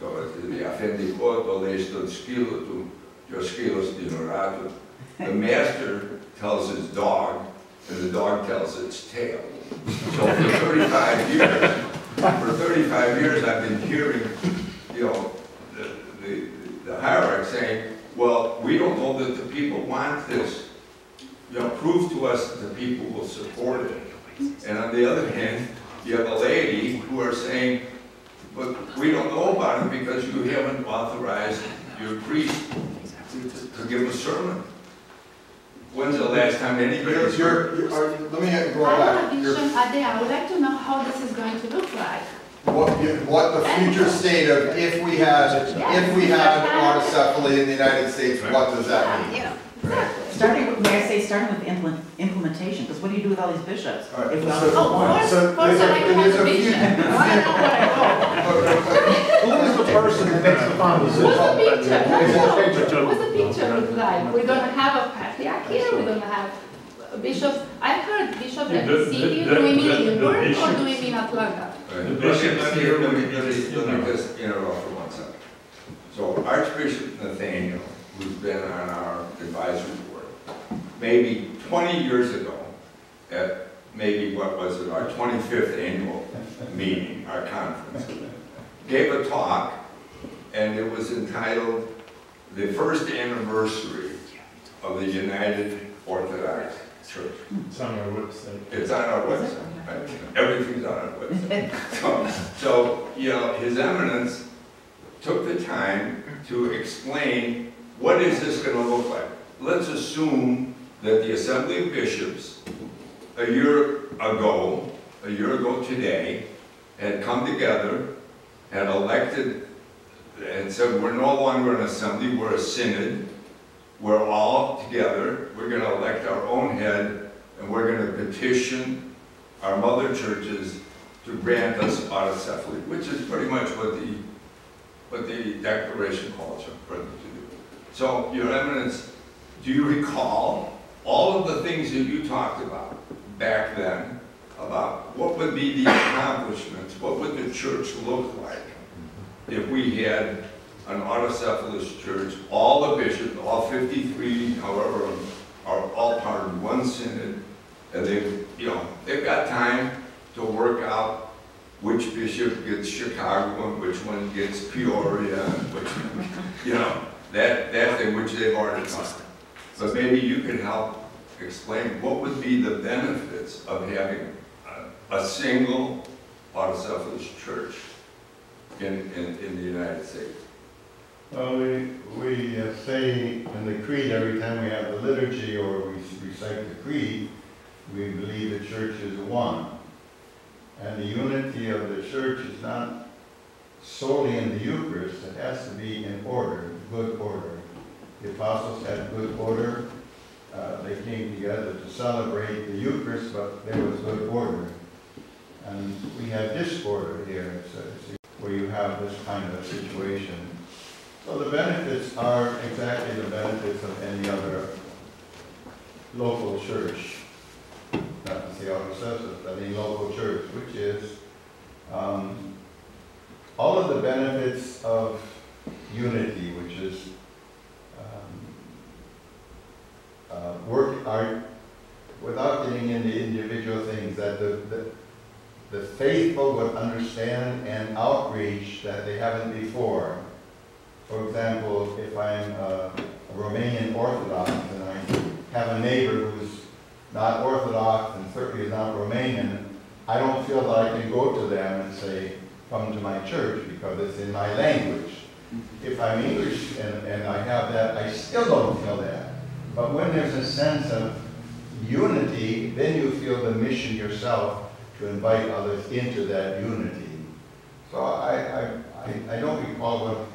So the affendicot lesto skilotum, your skilos dinoratum. The master tells his dog, and the dog tells its tail. So for 35 years, I've been hearing, you know, the hierarch saying, well, we don't know that the people want this. You know, prove to us that the people will support it. And on the other hand, you have a laity who are saying, but we don't know about it because you haven't authorized your priest to give a sermon. When's the last time anybody... Let me go back. I would like to know how this is going to look like. What the future state of if we had autocephaly in the United States, what does that mean? Yeah. Starting with implementation, because what do you do with all these bishops? Right. If we all First I have a vision. I don't know what I Who is the person that makes the final What's decision? the picture? What's the picture look like? We're going to have a patriarch here, we're going to have bishops. I've heard bishops at the city. Do we mean in Newark or do we mean Atlanta? Let me just interrupt for 1 second. So Archbishop Nathaniel, who's been on our advisory board, maybe 20 years ago, at maybe, what was it, our 25th annual meeting, our conference, gave a talk, and it was entitled, The First Anniversary of the United Orthodox Church. It's on our website. It's on our website. Right? Everything's on our website. So, you know, His Eminence took the time to explain what is this going to look like. Let's assume that the Assembly of Bishops, a year ago today, had come together, had elected, and said, we're no longer an assembly, we're a synod. We're all together, we're going to elect our own head, and we're going to petition our mother churches to grant us autocephaly, which is pretty much what the Declaration calls for them to do. So, Your Eminence, do you recall all of the things that you talked about back then, about what would be the accomplishments, what would the church look like if we had an autocephalous church, all the bishops, all 53, however, are all part of one synod, and they've got time to work out which bishop gets Chicago and which one gets Peoria, and which, that thing which they've already done. But maybe you could help explain what would be the benefits of having a single autocephalous church in the United States. Well, we say in the creed every time we have the liturgy or we recite the creed, we believe the church is one. And the unity of the church is not solely in the Eucharist, it has to be in order, good order. The apostles had good order, they came together to celebrate the Eucharist, but there was good order. And we have disorder here, so where you have this kind of a situation. So the benefits are exactly the benefits of any other local church. Not to say Orthodox, but any local church, which is all of the benefits of unity, which is work are, without getting into individual things, that the faithful would understand and outreach that they haven't before. For example, if I'm a Romanian Orthodox and I have a neighbor who's not Orthodox and certainly is not Romanian, I don't feel that I can go to them and say, come to my church because it's in my language. If I'm English and I have that, I still don't feel that. But when there's a sense of unity, then you feel the mission yourself to invite others into that unity. So I don't recall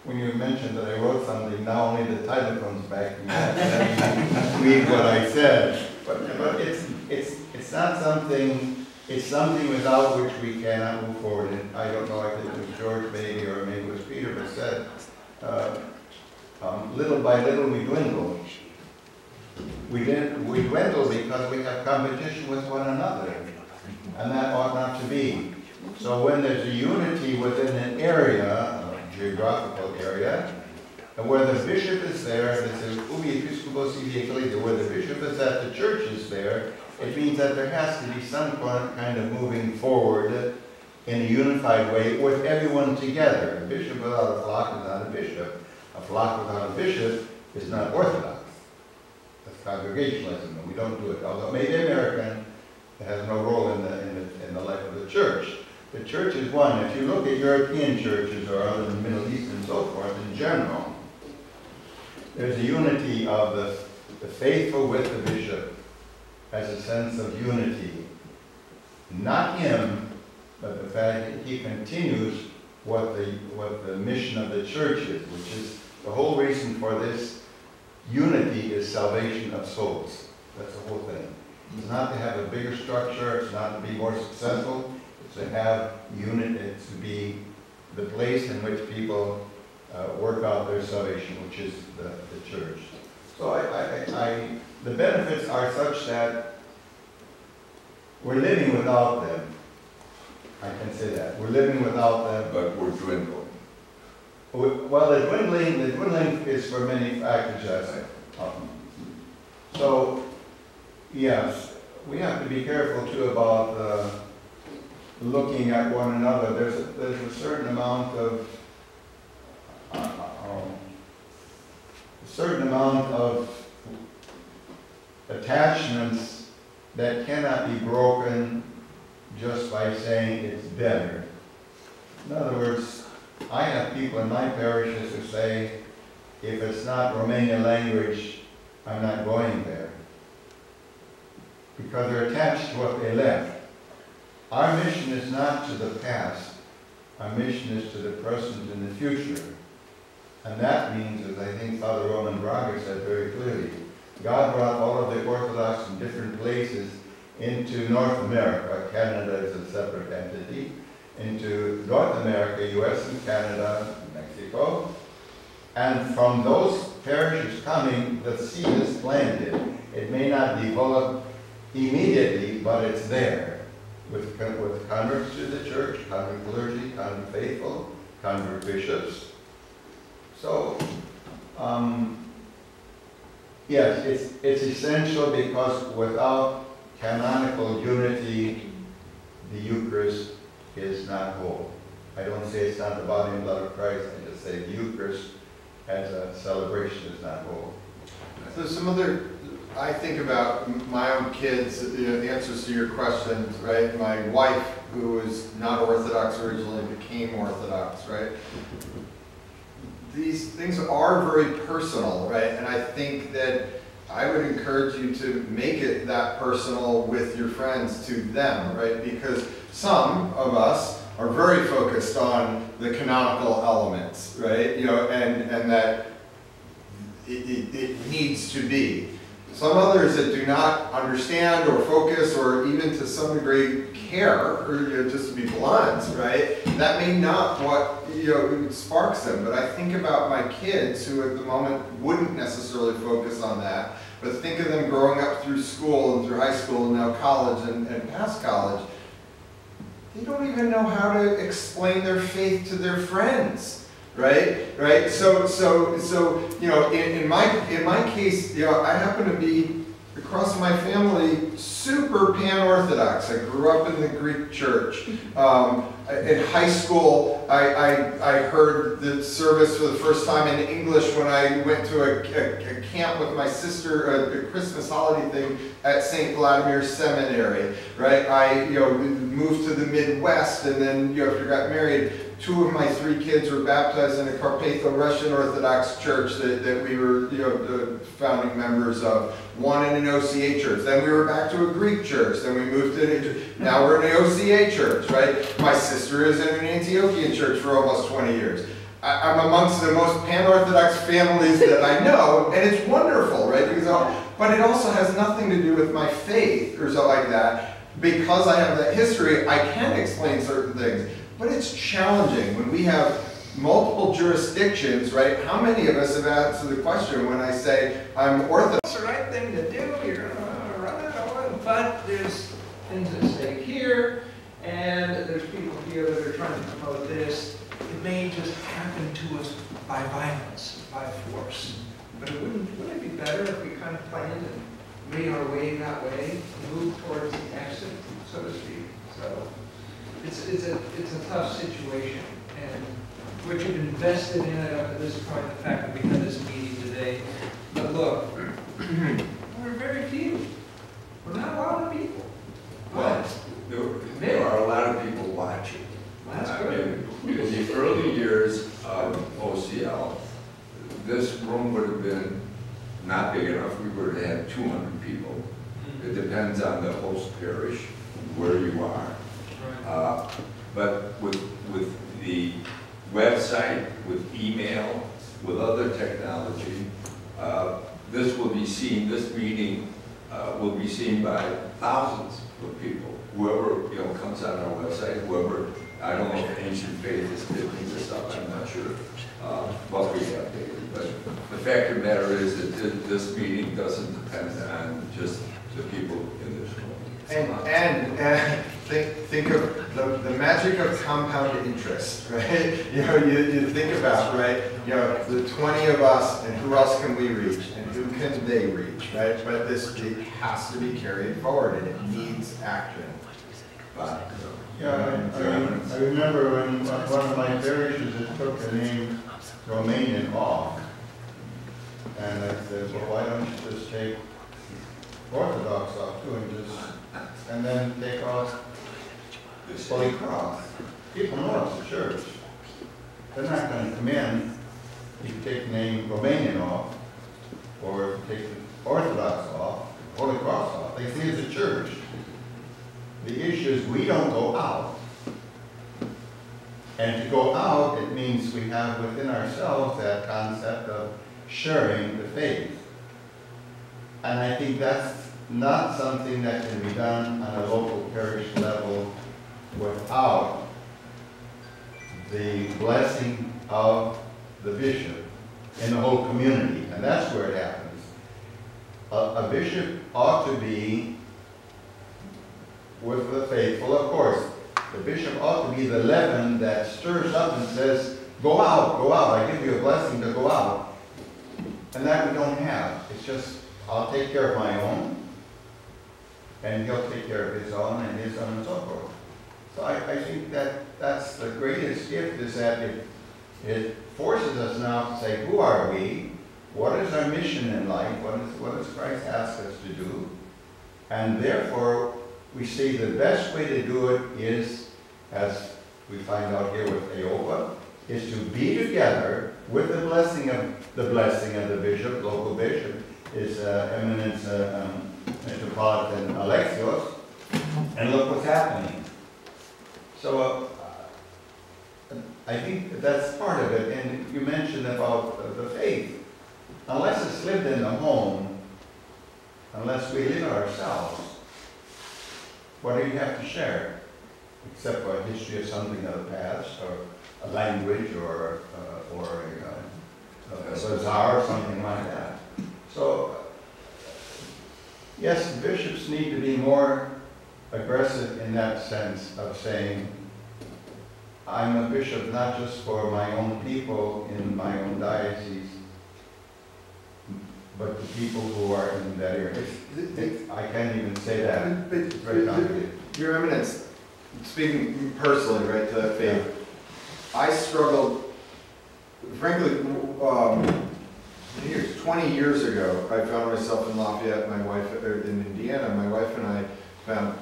when you mentioned that I wrote something, now only the title comes back to me. I read what I said. But it's not something, it's something without which we cannot move forward. And I don't know if it was George maybe, or maybe it was Peter, but said, little by little we dwindle. We dwindle because we have competition with one another. And that ought not to be. So when there's a unity within an area, a geographical area, and where the bishop is there, where the bishop is at, the church is there, it means that there has to be some kind of moving forward in a unified way with everyone together. A bishop without a flock is not a bishop. A flock without a bishop is not Orthodox. That's Congregationalism, and we don't do it. Although it may be American, it has no role in the life of the church. The church is one. If you look at European churches or other than the Middle East and so forth, in general, there's a unity of the faithful with the bishop as a sense of unity. Not him, but the fact that he continues what the mission of the church is, which is the whole reason for this unity is salvation of souls. That's the whole thing. It's not to have a bigger structure, it's not to be more successful, it's to have unity, it's to be the place in which people work out their salvation, which is the church. So the benefits are such that we're living without them. I can say that. We're living without them. But we're dwindling. Well, the dwindling is for many factors, yes. So, yes, we have to be careful too about looking at one another. There's a certain amount of attachments that cannot be broken just by saying it's better. In other words, I have people in my parishes who say, if it's not Romanian language, I'm not going there. Because they're attached to what they left. Our mission is not to the past. Our mission is to the present and the future. And that means, as I think Father Roman Braga said very clearly, God brought all of the Orthodox in different places into North America. Canada is a separate entity. Into North America, US and Canada, Mexico. And from those parishes coming, the seed is planted. It may not develop immediately, but it's there. With converts to the church, convert clergy, convert faithful, convert bishops. So, yes, it's essential because without canonical unity, the Eucharist is not whole. I don't say it's not the body and blood of Christ, I just say the Eucharist as a celebration is not whole. So some other, I think about my own kids, the answers to your questions, right? My wife, who was not Orthodox originally, became Orthodox, right? These things are very personal, right? And I think that I would encourage you to make it that personal with your friends to them, right? Because some of us are very focused on the canonical elements, right? And that it needs to be. Some others that do not understand or focus or even to some degree care, or just to be blunt, right? That may not what sparks them. But I think about my kids who at the moment wouldn't necessarily focus on that, but think of them growing up through school and through high school and now college and past college. They don't even know how to explain their faith to their friends. Right? So in my case, I happen to be across my family super pan-Orthodox. I grew up in the Greek church. In high school, I heard the service for the first time in English when I went to a camp with my sister, a Christmas holiday thing at St. Vladimir Seminary. Right? I moved to the Midwest, and then after I got married, 2 of my 3 kids were baptized in a Carpatho-Russian Orthodox church that we were, the founding members of. 1 in an OCA church. Then we were back to a Greek church. Then we moved to now we're in an OCA church, right? My sister is in an Antiochian church for almost 20 years. I'm amongst the most pan-Orthodox families that I know, and it's wonderful, right? But it also has nothing to do with my faith or something like that. Because I have that history, I can explain certain things. But it's challenging when we have multiple jurisdictions, right? How many of us have answered the question when I say I'm Orthodox? It's the right thing to do, you're going to run it on, but there's things at stake here, and there's people here that are trying to promote this. It may just happen to us by violence, by force. But wouldn't it be better if we kind of planned and made our way that way, move towards the exit, so to speak? So it's a tough situation, and what you've invested in it up to this point, the fact that we had this meeting today. But look, we're very few. We're not a lot of people. Well, there are a lot of people watching. That's good. In the early years of OCL, this room would have been not big enough. We would have had 200 people. It depends on the host parish, where you are. But with the website, with email, with other technology, this meeting will be seen by thousands of people. Whoever comes on our website, whoever, I don't know if Ancient Faith is picking this up, I'm not sure what we have dated. But the fact of the matter is that this meeting doesn't depend on just the people in this room. And think of the magic of compound interest, right? You think about, right? The 20 of us, and who else can we reach, and who can they reach, right? But this has to be carried forward, and it needs action. But I remember when one of my parishes took the name Romanian off, and I said, well, why don't you just take Orthodox off too, and then take off the Holy Cross. People know it's a church. They're not going to come in if you take the name Romanian off, or if you take the Orthodox off, Holy Cross off. They see it's a church. The issue is we don't go out. And to go out, it means we have within ourselves that concept of sharing the faith. And I think that's not something that can be done on a local parish level without the blessing of the bishop in the whole community. And that's where it happens. A bishop ought to be with the faithful, of course. The bishop ought to be the leaven that stirs up and says, go out, I give you a blessing to go out. And that we don't have. It's just, I'll take care of my own, and he'll take care of his own and his own and so forth. So I think that's the greatest gift, is that it forces us now to say, who are we? What is our mission in life? What does Christ ask us to do? And therefore, we say the best way to do it is, as we find out here with Aoba, is to be together with the blessing of the bishop, local bishop, His Eminence Metropolitan Alexios, and look what's happening. So I think that's part of it. And you mentioned about the faith. Unless it's lived in the home, unless we live ourselves, what do you have to share? Except for a history of something of the past, or a language, or a bazaar, or something like that. So, yes, bishops need to be more aggressive in that sense of saying, I'm a bishop not just for my own people in my own diocese, but the people who are in that area. I can't even say that. It's very complicated. Your Eminence, speaking personally, right, to that faith, I struggled, frankly, 20 years ago, I found myself in Lafayette, my wife, in Indiana. My wife and I found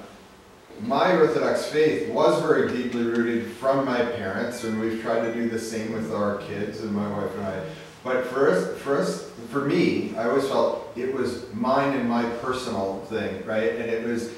my Orthodox faith was very deeply rooted from my parents, and we've tried to do the same with our kids and my wife and I. But for me, I always felt it was mine and my personal thing, right? And it was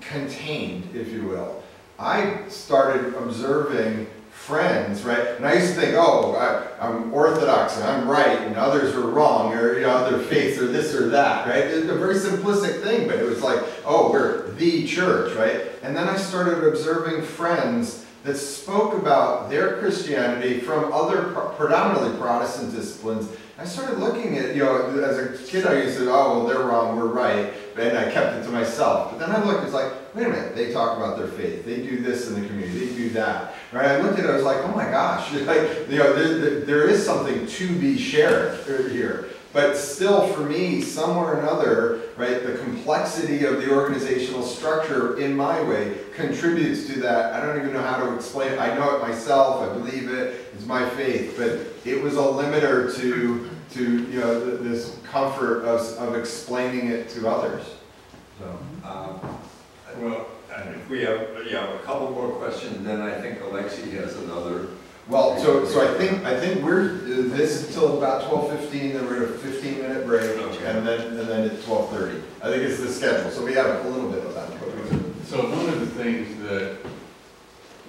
contained, if you will. I started observing friends, right? And I used to think, oh, I'm Orthodox and I'm right and others are wrong, or other faiths or this or that, right? It's a very simplistic thing, but it was like, oh, we're the church, right? And then I started observing friends that spoke about their Christianity from other predominantly Protestant disciplines. I started looking at, as a kid I used to, oh, well, they're wrong, we're right, and I kept it to myself. But then I looked, it's like, wait a minute, they talk about their faith, they do this in the community, they do that, right? I looked at it, I was like, oh my gosh, like, there is something to be shared here. But still, for me, somewhere or another, right, the complexity of the organizational structure, in my way, contributes to that. I don't even know how to explain it. I know it myself, I believe it, it's my faith, but it was a limiter to this comfort of explaining it to others. So, well, if we have a couple more questions, then I think Alexi has another. Well, so I think we're this is till about 12:15. Then we're at a 15-minute break, okay. and then at 12:30. I think it's the schedule, so we have a little bit of that. So one of the things that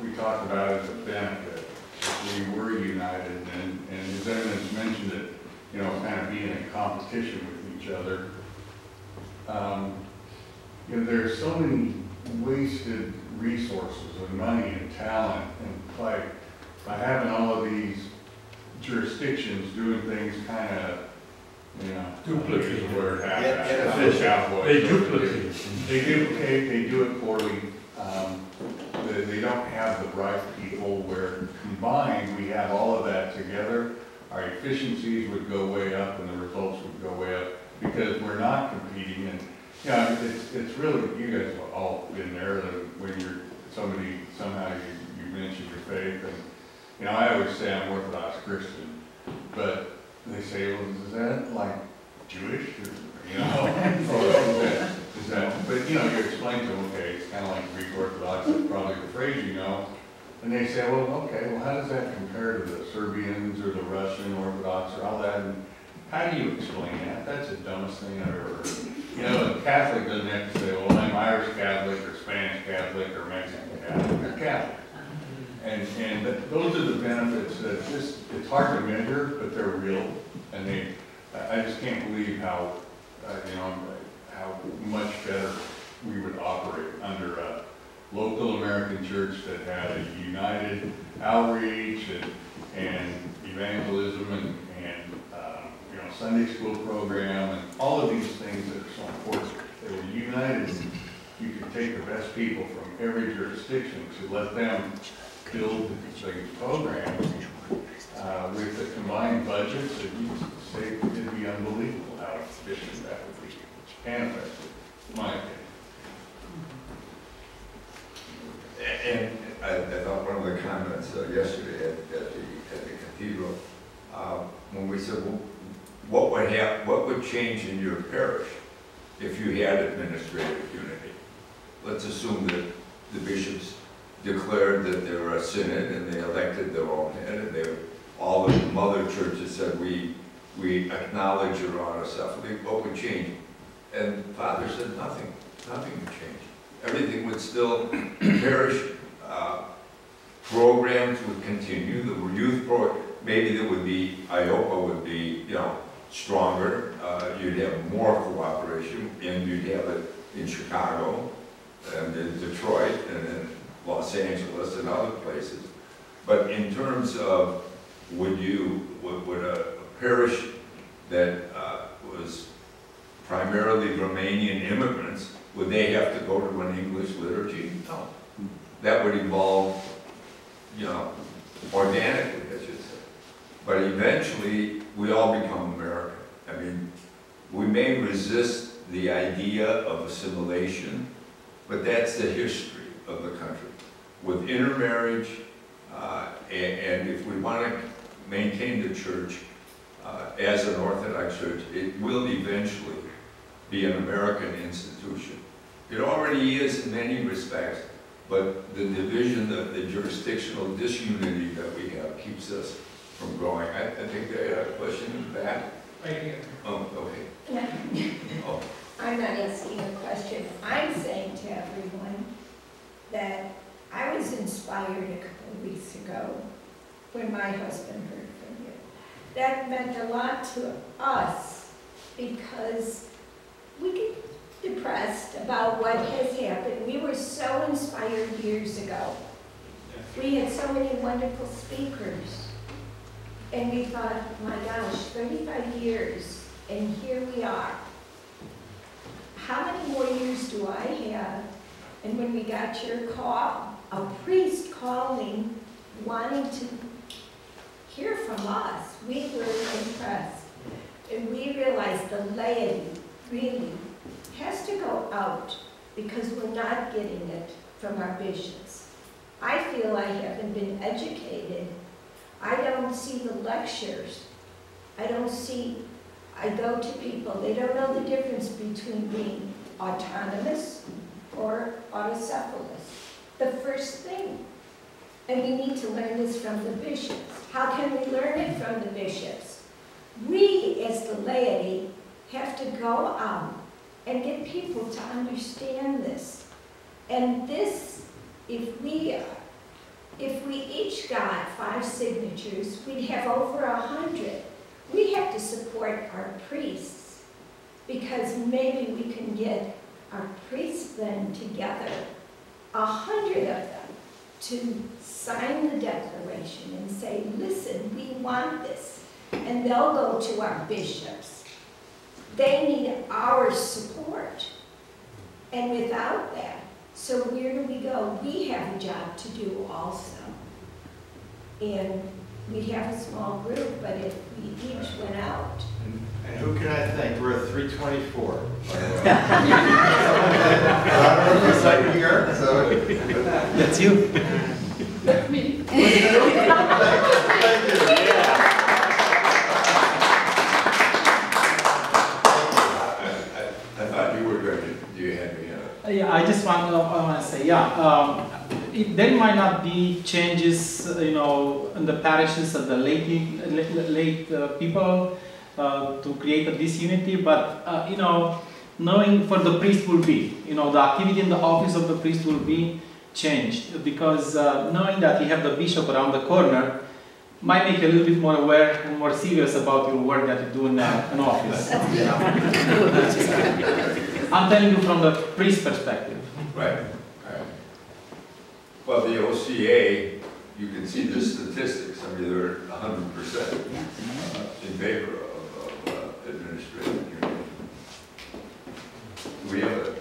we talked about as a benefit, if we were united, and His Eminence mentioned it, kind of being in competition with each other. There's so many wasted resources and money and talent, and by having all of these jurisdictions doing things kind of, Duplicate. They duplicate. They do it poorly. They don't have the right people, where combined we have all of that together, our efficiencies would go way up and the results would go way up, because we're not competing. And it's really, you guys have all been there, when you're somehow you mention your faith, and I always say I'm Orthodox Christian, but they say, well, is that like Jewish, or is that, but you explain to them, okay, it's kind of like Greek Orthodox, that's probably the phrase and they say, well, okay, well, how does that compare to the Serbians or the Russian Orthodox or all that, and how do you explain that? That's the dumbest thing I've ever heard. A Catholic doesn't have to say, well, I'm Irish Catholic or Spanish Catholic or Mexican Catholic, they're Catholic. And those are the benefits that it's hard to measure, but they're real. And I just can't believe how much better we would operate under a local American church that had a united outreach and evangelism and Sunday school program and all of these things that are so important. They were united. You could take the best people from every jurisdiction to let them build the programs with the combined budgets, and you say it'd be unbelievable how efficient that would be, and effective, in my opinion. And I thought one of the comments yesterday at the cathedral, when we said, well, what would change in your parish if you had administrative unity? Let's assume that the bishops declared that they were a synod and they elected their own head, and all of the mother churches said, we acknowledge your autocephaly. What would change? And Father said nothing would change. Everything would still perish. Programs would continue. The youth program, maybe there would be, IOPA would be, stronger, you'd have more cooperation, and you'd have it in Chicago, and in Detroit, and in Los Angeles, and other places. But in terms of would a parish that was primarily Romanian immigrants, would they have to go to an English liturgy? No. That would evolve, you know, organically, I should say. But eventually, we all become American. I mean, we may resist the idea of assimilation, but that's the history of the country. With intermarriage, and if we want to maintain the church as an Orthodox church, it will eventually be an American institution. It already is in many respects, but the division, the jurisdictional disunity that we have keeps us from growing. I think they had a question in the back. Right here. Oh, okay. Yeah. Oh. I'm not asking a question. I'm saying to everyone that I was inspired a couple of weeks ago when my husband heard from you. That meant a lot to us because we get depressed about what has happened. We were so inspired years ago. We had so many wonderful speakers. And we thought, my gosh, 35 years, and here we are. How many more years do I have? And when we got your call, a priest calling, wanting to hear from us, we were impressed. And we realized the laity really has to go out because we're not getting it from our bishops. I feel I haven't been educated. I don't see the lectures. I go to people, they don't know the difference between being autonomous or autocephalous. The first thing. And we need to learn this from the bishops. How can we learn it from the bishops? We, as the laity, have to go out and get people to understand this. And this, if we each got 5 signatures, we'd have over 100. We have to support our priests because maybe we can get our priests then together, 100 of them, to sign the declaration and say, listen, we want this. And they'll go to our bishops. They need our support. And without that, so where do we go? We have a job to do also. And we have a small group, but if we each went out. And who can I thank? We're at 324. I don't know if it's right here, so. That's you. That's me. Thank you. I thought you were going to, do you have any Yeah, I just want to say, there might not be changes, in the parishes of the late people to create a disunity, but knowing for the priest will be, the activity in the office of the priest will be changed because knowing that you have the bishop around the corner might make you a little bit more aware and more serious about your work that you do in an office. I'm telling you from the priest perspective. Right. Well, the OCA, you can see the statistics. I mean, they're 100% in favor of administrative unity. We have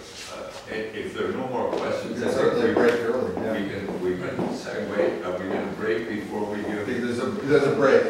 if there are no more questions, It's certainly a break early. Yeah. we can segue. Are we going to break before we I give? think there's a break.